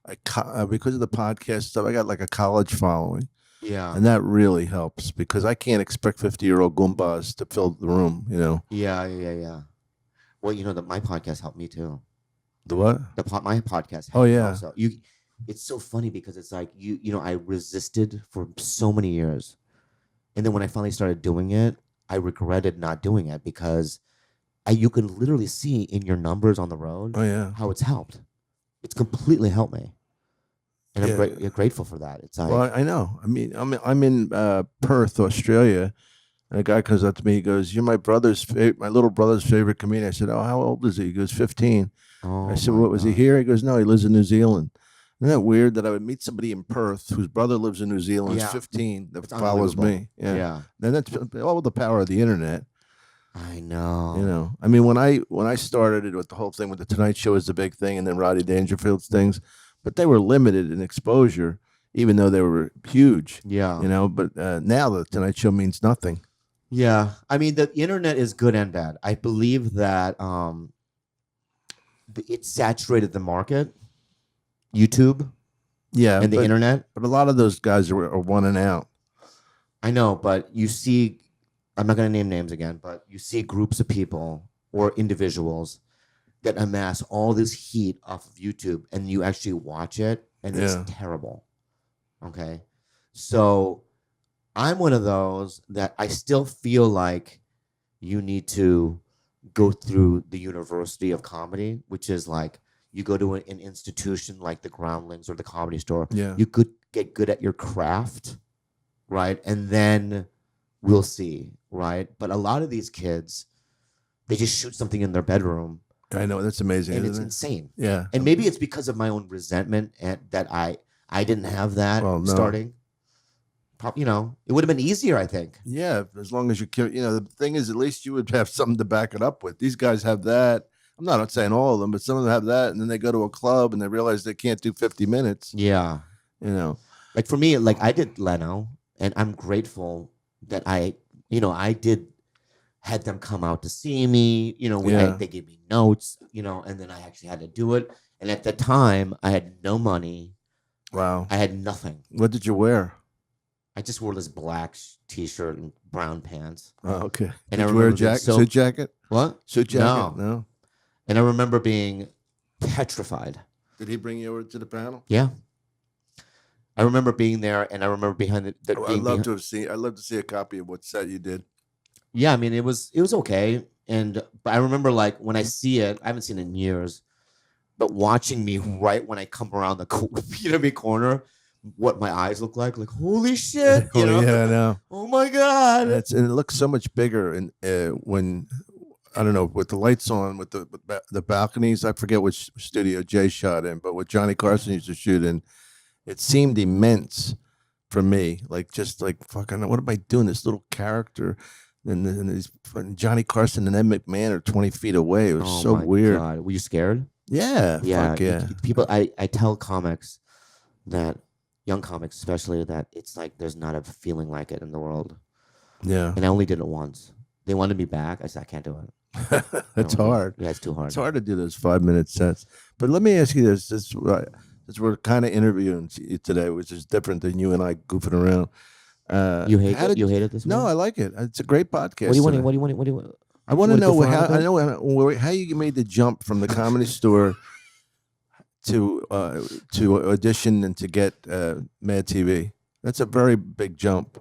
because of the podcast stuff. I got like a college following, Yeah. and that really helps because I can't expect 50-year-old Goombas to fill the room. You know. Yeah. Well, you know that my podcast helped me too. The what? My podcast. Oh, yeah. Also, it's so funny because it's like I resisted for so many years, and then when I finally started doing it, I regretted not doing it because you can literally see in your numbers on the road Oh yeah. how it's helped. It's completely helped me, and Yeah. I'm grateful for that. It's like, Well, I know. I mean, I'm in Perth, Australia, and a guy comes up to me. He goes, "You're my little brother's favorite comedian." I said, "Oh, how old is he?" He goes, 15. oh I said, my "What was he God. here?" He goes, "No, he lives in New Zealand." Isn't that weird that I would meet somebody in Perth whose brother lives in New Zealand, Yeah. is 15, that It's follows unbelievable. me? Yeah. Yeah, And that's all the power of the internet. I know. You know, I mean, when I started it with the whole thing with the Tonight Show was the big thing, and then Rodney Dangerfield's things, but they were limited in exposure, even though they were huge. Yeah. You know, but now the Tonight Show means nothing. Yeah, I mean the internet is good and bad. I believe that it saturated the market, YouTube Yeah, and the internet. but a lot of those guys are one and out. I know, but you see, I'm not going to name names again, but you see groups of people or individuals that amass all this heat off of YouTube, and you actually watch it, and it's terrible. Okay, so I'm one of those that I still feel like you need to go through the University of Comedy, which is like you go to an institution like the Groundlings or the Comedy Store. Yeah. You could get good at your craft, right? And then we'll see, right? But a lot of these kids, they just shoot something in their bedroom. I know, that's amazing. And it's isn't it? insane. Yeah. And maybe it's because of my own resentment and that I didn't have that starting. Probably, it would have been easier, I think. Yeah, as long as the thing is, at least you would have something to back it up with. These guys have that. I'm not saying all of them, but some of them have that, and then they go to a club and they realize they can't do 50 minutes. Yeah. Like for me, like I did Leno, and I'm grateful that I had them come out to see me. They gave me notes, and then I actually had to do it. And at the time, I had no money. Wow. I had nothing. What did you wear? I just wore this black t-shirt and brown pants. Oh, okay. And did you wear a suit jacket? What? Suit jacket? No. And I remember being petrified. Did he bring you over to the panel? Yeah. I remember being there, and I remember behind the. I'd love to see a copy of what set you did. Yeah, I mean it was okay, but I remember like when I see it, I haven't seen it in years, but watching me right when I come around the corner, what my eyes look like holy shit, Yeah, I know. Oh my God, and it looks so much bigger, and when I don't know, with the lights on, with the balconies. I forget which studio Jay shot in, but what Johnny Carson used to shoot in, it seemed immense for me. Like just like fucking, what am I doing? This little character, and these Johnny Carson and Ed McMahon are 20 feet away. It was so weird. God. Were you scared? Yeah, yeah. Fuck yeah. People, I tell comics that, young comics especially, that it's like there's not a feeling like it in the world. Yeah, and I only did it once. They wanted me back. I said I can't do it. That's hard. Yeah, it's too hard. It's hard to do those 5-minute sets. But let me ask you this: since we're kind of interviewing you today, which is different than you and I goofing around. You hate it? You hate it this way? No, I like it. It's a great podcast. What do you want? What do you want? I want to know how you made the jump from the Comedy Store to audition and to get MadTV. That's a very big jump.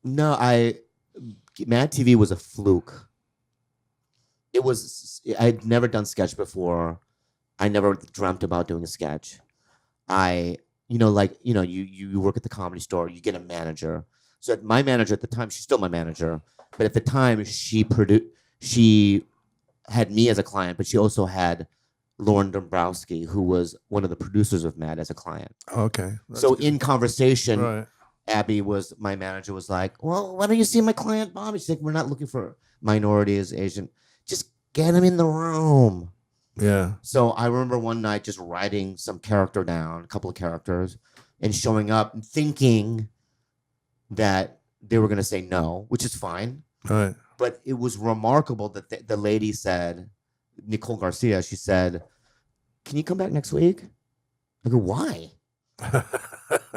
No, MadTV was a fluke. I'd never done sketch before. I never dreamt about doing a sketch. You work at the Comedy Store, you get a manager. So my manager at the time, she's still my manager, but at the time she had me as a client, but she also had Lauren Dombrowski, who was one of the producers of Mad, as a client. Okay. So in conversation, right. Abby my manager was like, well, why don't you see my client Bobby? She's like, we're not looking for minorities, Asian. Just get him in the room. Yeah. So I remember one night just writing some character down, a couple of characters, and showing up and thinking that they were going to say no, which is fine. Right. But it was remarkable that the lady said, Nicole Garcia, she said, "Can you come back next week?" I go, "Why?"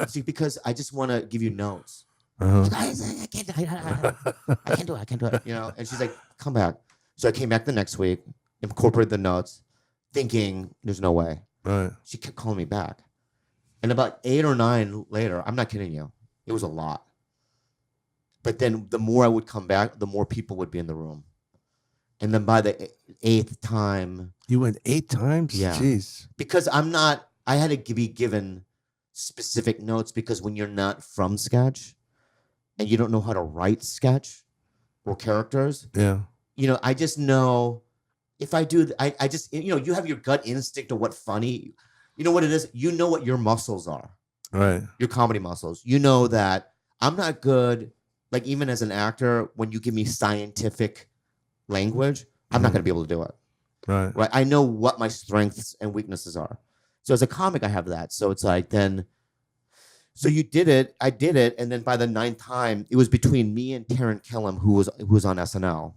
See, because I just want to give you notes. Uh-huh. I can't do it. I can't do it. You know, and she's like, "Come back." So I came back the next week, incorporated the notes, thinking there's no way. Right. She kept calling me back. And about 8 or 9 later, I'm not kidding you, it was a lot. But then the more I would come back, the more people would be in the room. And then by the 8th time. You went 8 times? Yeah. Jeez. Because I had to be given specific notes because when you're not from sketch and you don't know how to write sketch or characters. Yeah. You know, I just know if I do, I just, you know, you have your gut instinct of what funny, you know what it is? You know what your muscles are. Right. Your comedy muscles. You know that I'm not good, like even as an actor, when you give me scientific language, I'm not going to be able to do it. Right. Right. I know what my strengths and weaknesses are. So as a comic, I have that. So it's like then, so you did it, I did it, and then by the 9th time, it was between me and Taron Killam, who was on SNL.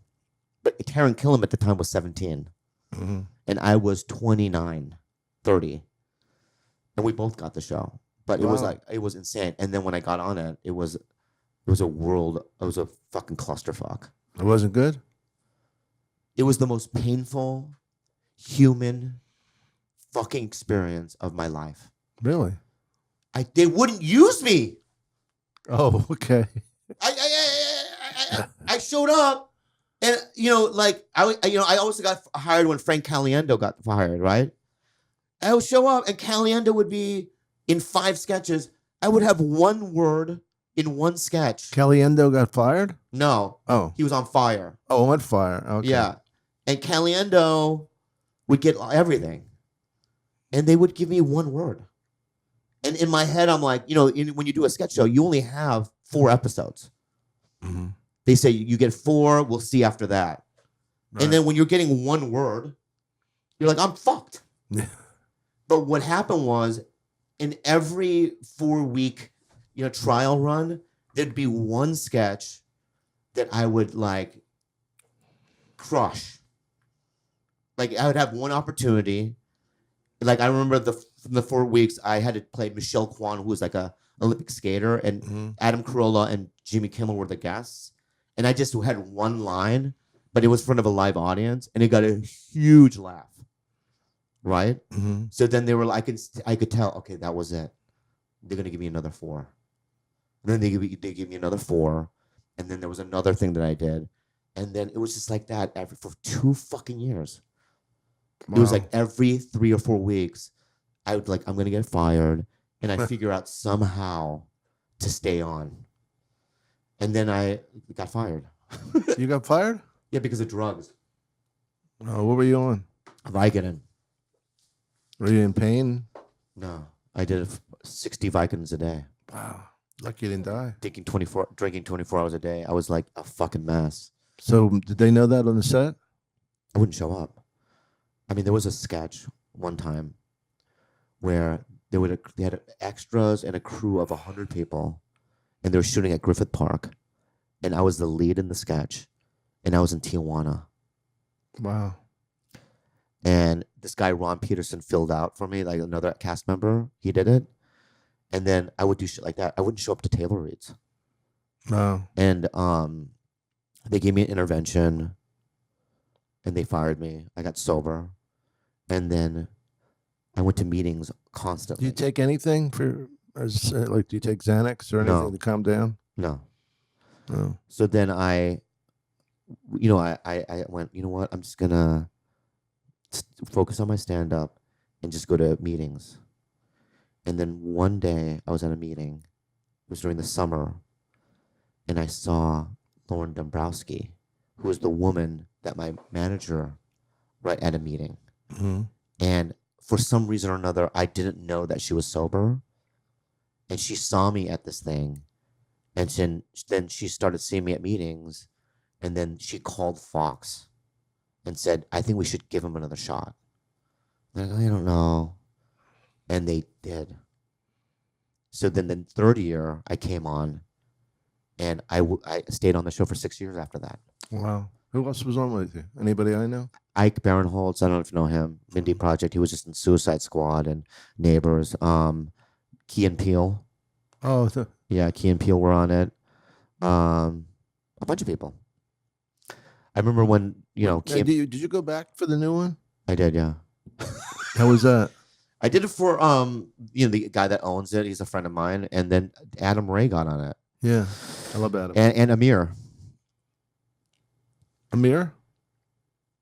But Taron Killam at the time was 17. Mm-hmm. And I was 29, 30. And we both got the show. But it was like, it was insane. And then when I got on it, it was a world, it was a fucking clusterfuck. It wasn't good? It was the most painful, human fucking experience of my life. Really? They wouldn't use me. Oh, okay. I showed up, and you know, like I also got hired when Frank Caliendo got fired, right? I would show up, and Caliendo would be in 5 sketches. I would have 1 word in 1 sketch. Caliendo got fired? No. Oh. He was on fire. Oh, on fire. Okay. Yeah. And Caliendo would get everything. And they would give me 1 word. And in my head, I'm like, you know, when you do a sketch show, you only have 4 episodes. Mm-hmm. They say you get 4, we'll see after that. Right. And then when you're getting 1 word, you're like, I'm fucked. Yeah. But what happened was, in every 4-week, you know, trial run, there'd be 1 sketch that I would like crush. Like I would have 1 opportunity. Like I remember from the 4 weeks, I had to play Michelle Kwan, who was like a Olympic skater, and Adam Carolla and Jimmy Kimmel were the guests. And I just had 1 line, but it was in front of a live audience, and it got a huge laugh. Right? Mm-hmm. So then they were like, I could tell, okay, that was it. They're gonna give me another 4. And then they give me another 4, and then there was another thing that I did, and then it was just like that for 2 fucking years. Wow. It was like every 3 or 4 weeks, I would like, I'm gonna get fired, and I figure out somehow to stay on, and then I got fired. You got fired? Yeah, because of drugs. Oh, what were you on? Vicodin. Were you in pain? No, I did 60 Vicodins a day. Wow, lucky you didn't die. Drinking 24 hours a day. I was like a fucking mess. So did they know that on the set? I wouldn't show up. I mean, there was a sketch one time where they had extras and a crew of 100 people, and they were shooting at Griffith Park, and I was the lead in the sketch, and I was in Tijuana. Wow. And this guy, Ron Peterson, filled out for me, like another cast member. He did it. And then I would do shit like that. I wouldn't show up to table reads. Wow. And they gave me an intervention, and they fired me. I got sober. And then I went to meetings constantly. Do you take anything do you take Xanax or anything to calm down? No. No. So then I went, you know what? I'm just going to focus on my stand-up and just go to meetings. And then one day I was at a meeting. It was during the summer. And I saw Lauren Dombrowski, who was the woman that my manager right at a meeting. Mm-hmm. And for some reason or another, I didn't know that she was sober. And she saw me at this thing. And then she started seeing me at meetings. And then she called Fox and said, I think we should give him another shot. They're like, I don't know. And they did. So then the third year I came on, and I stayed on the show for 6 years after that. Wow. Who else was on with you? Anybody I know? Ike Barinholtz, I don't know if you know him. Mindy Project. He was just in Suicide Squad and Neighbors. Key and Peele. Oh, Yeah, Key and Peele were on it. A bunch of people. I remember when, Hey, did you go back for the new one? I did, yeah. How was that? I did it for the guy that owns it. He's a friend of mine, and then Adam Ray got on it. Yeah, I love Adam. And Amir. Amir?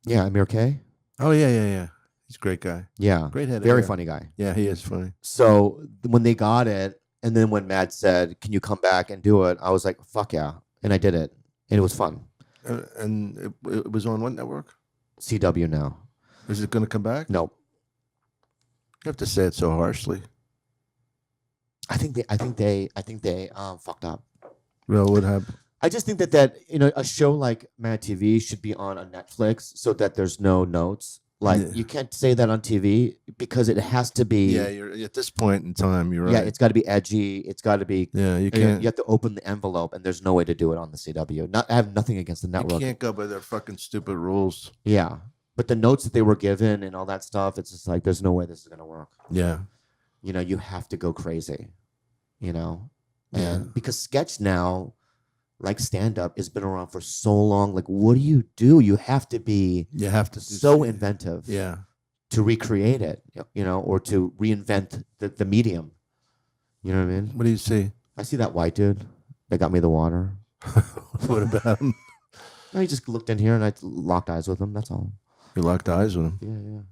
Yeah, Amir K. Oh yeah. He's a great guy. Yeah, Great head. very funny guy. Yeah, he is funny. So when they got it, and then when Mad said, "Can you come back and do it?" I was like, "Fuck yeah!" And I did it, and it was fun. And it was on what network? CW now. Is it going to come back? Nope. You have to say it so harshly. I think they fucked up. Well, what happened? I just think that a show like Mad TV should be on a Netflix so that there's no notes. Like you can't say that on TV because it has to be. Yeah, you're at this point in time. You're right. Yeah, it's got to be edgy. It's got to be. Yeah, you can't. You have to open the envelope, and there's no way to do it on the CW. I have nothing against the network. You can't go by their fucking stupid rules. Yeah, but the notes that they were given and all that stuff, it's just like there's no way this is gonna work. Yeah. You have to go crazy. And Yeah. because sketch now, like stand up, has been around for so long. Like, what do? You have to be. You have to so inventive. Yeah. To recreate it, or to reinvent the medium. You know what I mean? What do you see? I see that white dude that got me the water. What about him? No, he just looked in here and I locked eyes with him. That's all. You locked eyes with him. Yeah.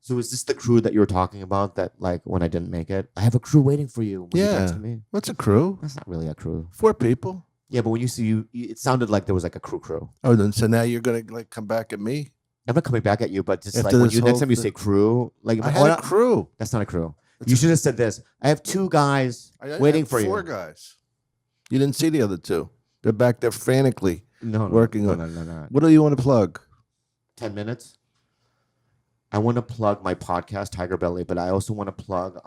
So is this the crew that you were talking about? That like when I didn't make it, I have a crew waiting for you. When you texted me. What's a crew? That's not really a crew. 4 people. Yeah, but when you see it sounded like there was like a crew. Oh, then so now you're gonna like come back at me? I'm not coming back at you, but just After like when this next whole time you say crew, like I had a crew. That's not a crew. You should have said this. I have 2 guys waiting for you. 4 guys. You didn't see the other 2. They're back there frantically working on. No. What do you want to plug? 10 minutes. I want to plug my podcast, Tiger Belly, but I also want to plug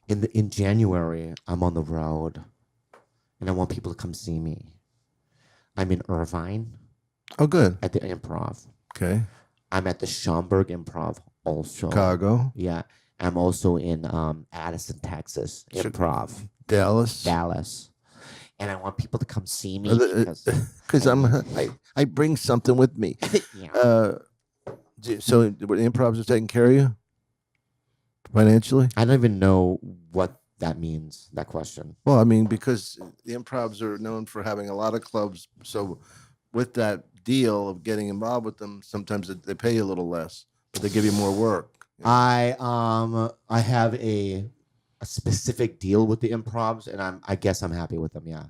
in January, I'm on the road and I want people to come see me. I'm in Irvine. Oh, good. At the Improv. Okay. I'm at the Schaumburg Improv also. Chicago. Yeah. I'm also in Addison, Texas. Improv. Dallas. And I want people to come see me because I bring something with me. Yeah. So the improvs are taking care of you financially? I don't even know what that means, that question. Well, I mean, because the improvs are known for having a lot of clubs. So with that deal of getting involved with them, sometimes they pay you a little less, but they give you more work. I have a specific deal with the improvs, and I guess I'm happy with them. Yeah.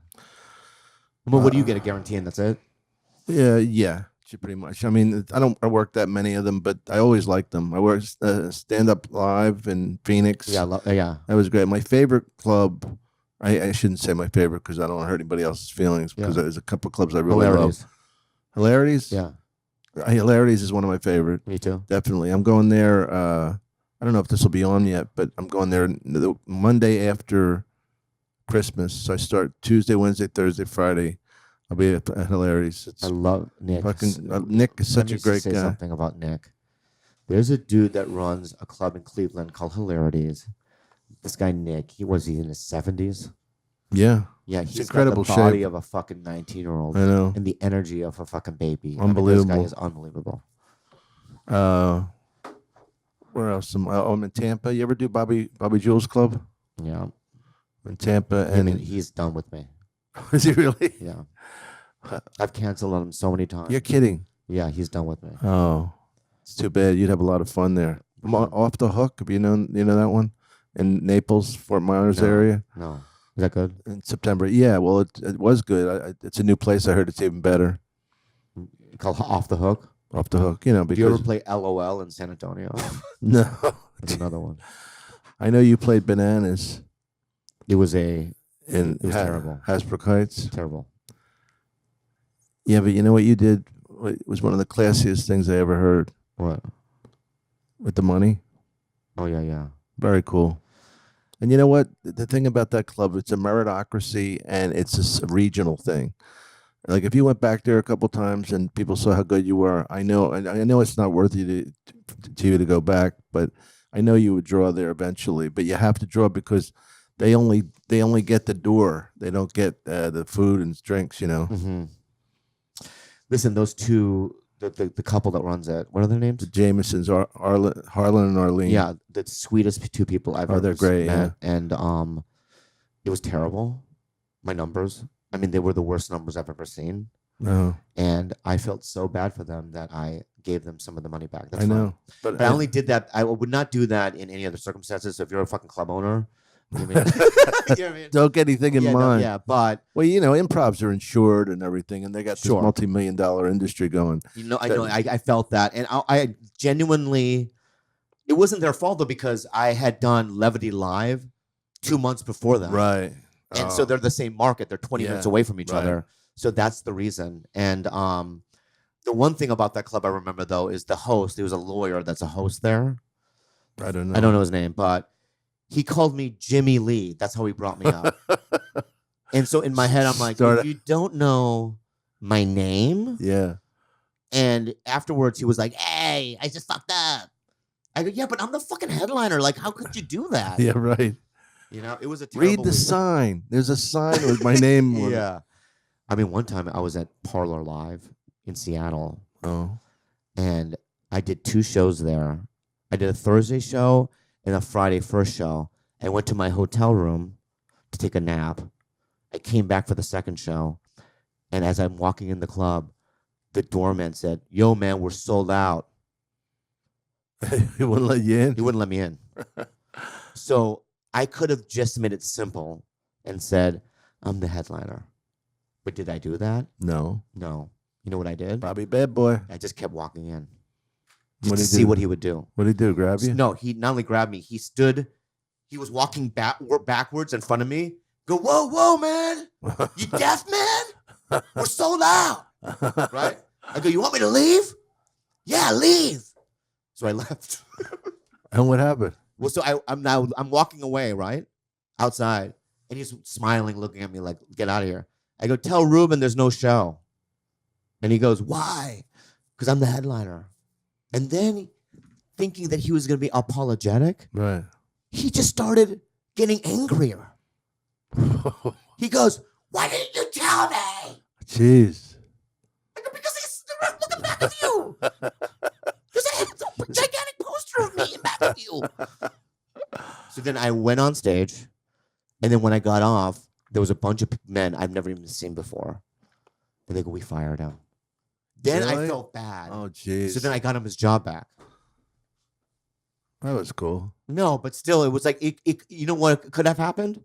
Well, what do you get? A guarantee, and that's it? Yeah. Pretty much. I mean, I work that many of them, but I always liked them. I worked Stand Up Live in Phoenix. Yeah, yeah. That was great. My favorite club, I shouldn't say my favorite because I don't want to hurt anybody else's feelings, because there's a couple of clubs I really love. Hilarities? Yeah. Hilarities is one of my favorite. Me too. Definitely. I'm going there. I don't know if this will be on yet, but I'm going there the Monday after Christmas. So I start Tuesday, Wednesday, Thursday, Friday. I'll be at Hilarities. I love Nick. Nick is such a great guy. Say something about Nick. There's a dude that runs a club in Cleveland called Hilarities. This guy Nick, he was in his 70s. Yeah. Yeah, he's incredible got the body shape of a fucking 19-year-old. I know. And the energy of a fucking baby. Unbelievable. I mean, this guy is unbelievable. Where else? I'm in Tampa. You ever do Bobby Jules Club? Yeah. In Tampa, and he's done with me. Is he really? Yeah. I've canceled on him so many times. You're kidding. Yeah, he's done with me. Oh, it's too bad. You'd have a lot of fun there. Off the Hook. Have you know that one in Naples, Fort Myers area? No. Is that good? In September. Yeah. Well, it was good. It's a new place. I heard it's even better. Called Off the Hook. Off the Hook. Because do you ever play LOL in San Antonio? No. That's another one. I know you played Bananas. It was terrible. Hasbrook Heights. Terrible. Yeah, but you know what you did? It was one of the classiest things I ever heard. What? with the money. Oh yeah. Very cool. And you know what? The thing about that club, it's a meritocracy and it's a regional thing. Like if you went back there a couple times and people saw how good you were, I know it's not worth to you to go back, but I know you would draw there eventually. But you have to draw because they only get the door. They don't get the food and drinks. You know. Mm-hmm. Listen, those two, the couple that runs it, what are their names? The Jamesons, Harlan and Arlene. Yeah, the sweetest two people I've ever they're great, met. And it was terrible. My numbers. I mean, they were the worst numbers I've ever seen. No. And I felt so bad for them that I gave them some of the money back. That's I fine. know. But I only did that. I would not do that in any other circumstances. So if you're a fucking club owner, you know what I mean? Don't get anything in mind. Yeah, but well, you know, improvs are insured and everything, and they got this Sure. multi-million-dollar industry going. you know, I felt that, and I genuinely, it wasn't their fault though because I had done Levity Live 2 months before that, Right. and so they're the same market. They're 20 minutes away from each right. other, so that's the reason. And the one thing about that club I remember though is the host. There was a lawyer that's a host there. I don't know. I don't know his name, but he called me Jimmy Lee. That's how he brought me up. And so in my head, I'm like, if you don't know my name, Yeah. and afterwards he was like, hey, I just fucked up. I go, yeah, but I'm the fucking headliner. Like, how could you do that? Yeah, right. You know, it was a terrible Read the week. sign. There's a sign with my name on it. Yeah. I mean, one time I was at Parlor Live in Seattle, Oh. and I did 2 shows there. I did a Thursday show and a Friday first show. I went to my hotel room to take a nap. I came back for the second show, and as I'm walking in the club, the doorman said, yo, man, we're sold out. He wouldn't let you in? He wouldn't let me in. So I could have just made it simple and said, I'm the headliner. But did I do that? No. No. You know what I did? Bobby Bad Boy. I just kept walking in What'd to he see do? what he would do. What'd he do? Grab you? No, he not only grabbed me, he stood, he was walking backwards in front of me. Go, whoa, man. You deaf, man? We're sold out. Right? I go, you want me to leave? Yeah, leave. So I left. And what happened? Well, so I'm walking away, right? Outside. And he's smiling, looking at me like, get out of here. I go, tell Ruben there's no show. And he goes, why? Because I'm the headliner. And then thinking that he was going to be apologetic, Right. he just started getting angrier. He goes, why didn't you tell me? Jeez. I go, because he's looking back at you. There's a gigantic poster of me in back of you. So then I went on stage, and then when I got off, there was a bunch of men I've never even seen before. And they go, we fired him. Then I Really? felt bad. Oh, jeez. So then I got him his job back. That was cool. No, but still, it was like, you know what could have happened?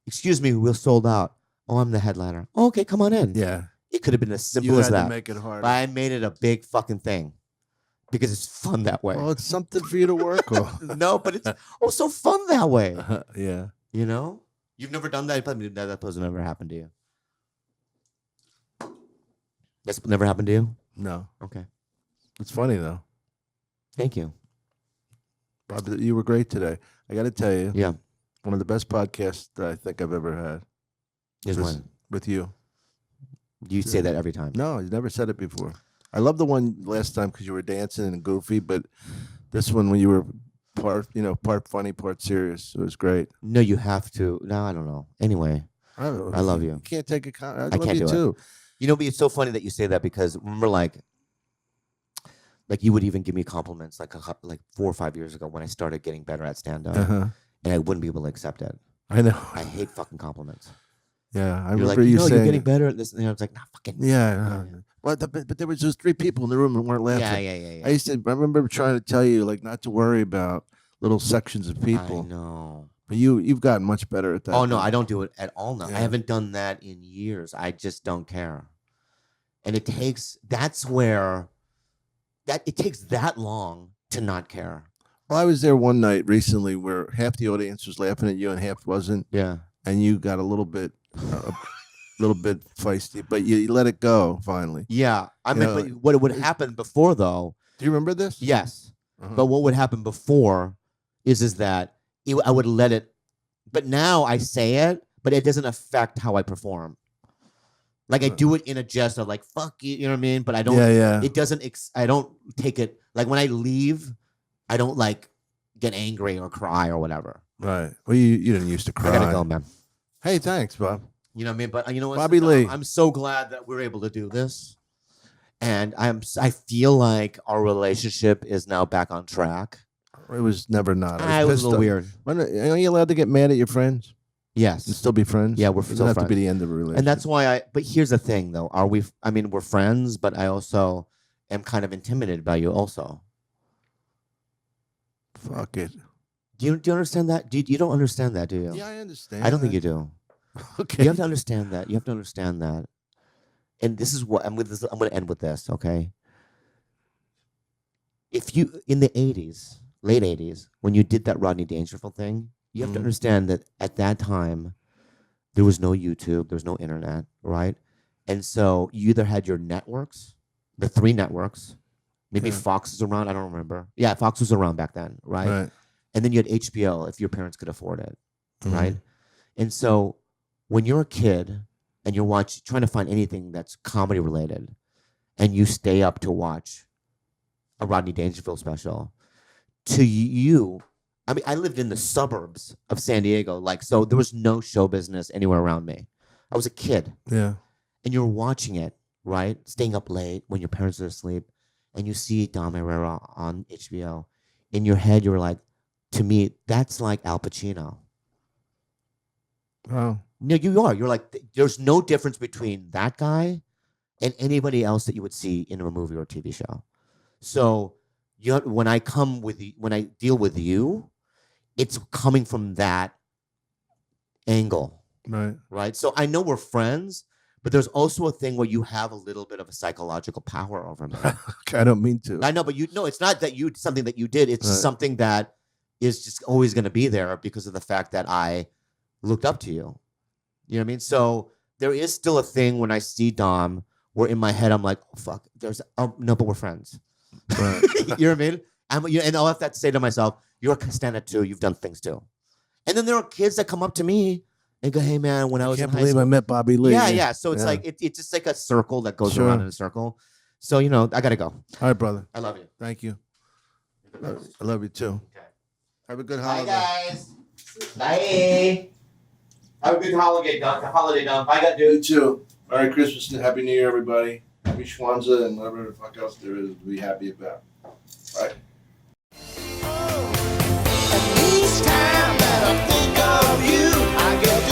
Excuse me, we're sold out. Oh, I'm the headliner. Oh, okay, come on in. Yeah. It could have been as simple You as had that. to make it hard. But I made it a big fucking thing because it's fun that way. Well, it's something for you to work on. No, but it's also fun that way. Yeah. You know? You've never done that? That pose never happened to you. That's never happened to you? No. Okay. It's funny, though. Thank you. Bob, you were great today. I got to tell you, Yeah. one of the best podcasts that I think I've ever had Is was when? with you. You say that every time. No, you never said it before. I love the one last time because you were dancing and goofy, but this one when you were part funny, part serious, it was great. No, you have to. No, I don't know. Anyway, I don't know. I love you. You can't take a I I love can't you do too. You know, but it's so funny that you say that because remember, like you would even give me compliments like 4 or 5 years ago when I started getting better at stand up, Uh-huh. and I wouldn't be able to accept it. I know. I hate fucking compliments. Yeah, I You're remember like, you no, saying you're getting better at this. And I was like, nah, fucking. Yeah. Well, but there was just 3 people in the room and weren't laughing. Yeah. I remember trying to tell you like not to worry about little sections of I people. know. But you've gotten much better at that. Oh no, I don't do it at all now. Yeah. I haven't done that in years. I just don't care. And it takes it takes that long to not care. Well, I was there one night recently where half the audience was laughing at you and half wasn't, Yeah. and you got a little bit feisty, but you let it go finally. Yeah. I mean, know, but what would happen before though? Do you remember this? Yes. But what would happen before is that I would let it. But now I say it, but it doesn't affect how I perform. Like I do it in a jest of like fuck you, you know what I mean? But I don't. Yeah. It doesn't. I don't take it like when I leave. I don't like get angry or cry or whatever. Right. Well, you didn't used to cry. I gotta go, man. Hey, thanks, Bob. You know what I mean? But you know what, Bobby Lee. I'm so glad that we're able to do this, and I feel like our relationship is now back on track. It was never not. It was a little weird. Are you allowed to get mad at your friends Yes. and still be friends? Yeah, we're It doesn't still have to be friends. the end of a relationship. And that's why but here's the thing though. Are we, I mean, we're friends, but I also am kind of intimidated by you also. Fuck it. Do you understand that? You don't understand that, do you? Yeah, I understand. I don't think you do. Okay. You have to understand that. You have to understand that. And this is what I'm going to end with this, okay? If you in the 80s, late 80s, when you did that Rodney Dangerfield thing, you have to understand that at that time there was no YouTube, there was no internet, right? And so you either had your networks, the 3 networks, maybe Fox was around, I don't remember. Yeah, Fox was around back then, right? And then you had HBO if your parents could afford it, right? And so when you're a kid and you're trying to find anything that's comedy related and you stay up to watch a Rodney Dangerfield special, to you, I mean, I lived in the suburbs of San Diego, like, so there was no show business anywhere around me. I was a kid. Yeah. And you're watching it, right? Staying up late when your parents are asleep, and you see Dom Irrera on HBO. In your head, you're like, to me, that's like Al Pacino. Oh. No, you are. You're like, there's no difference between that guy and anybody else that you would see in a movie or a TV show. So when I deal with you, it's coming from that angle. Right. Right. So I know we're friends, but there's also a thing where you have a little bit of a psychological power over me. I don't mean to. I know, but it's not that something that you did. It's something that is just always going to be there because of the fact that I looked up to you. You know what I mean? So there is still a thing when I see Dom where in my head I'm like, oh, fuck, no, but we're friends. Right. You know what I mean? And I'll have to say to myself, you're a stand-up too. You've done things too. And then there are kids that come up to me and go, hey, man, when I was in high school. I met Bobby Lee. Yeah. So it's like, it's just like a circle that goes around in a circle. So, I got to go. All right, brother. I love you. Thank you. I love you too. Okay. Have a good holiday. Bye, guys. Bye. Have a good holiday, Dom. Bye, God, dude. You too. Merry Christmas and Happy New Year, everybody. Happy Schwanza and whatever the fuck else there is to be happy about. Bye. Each time that I think of you, I get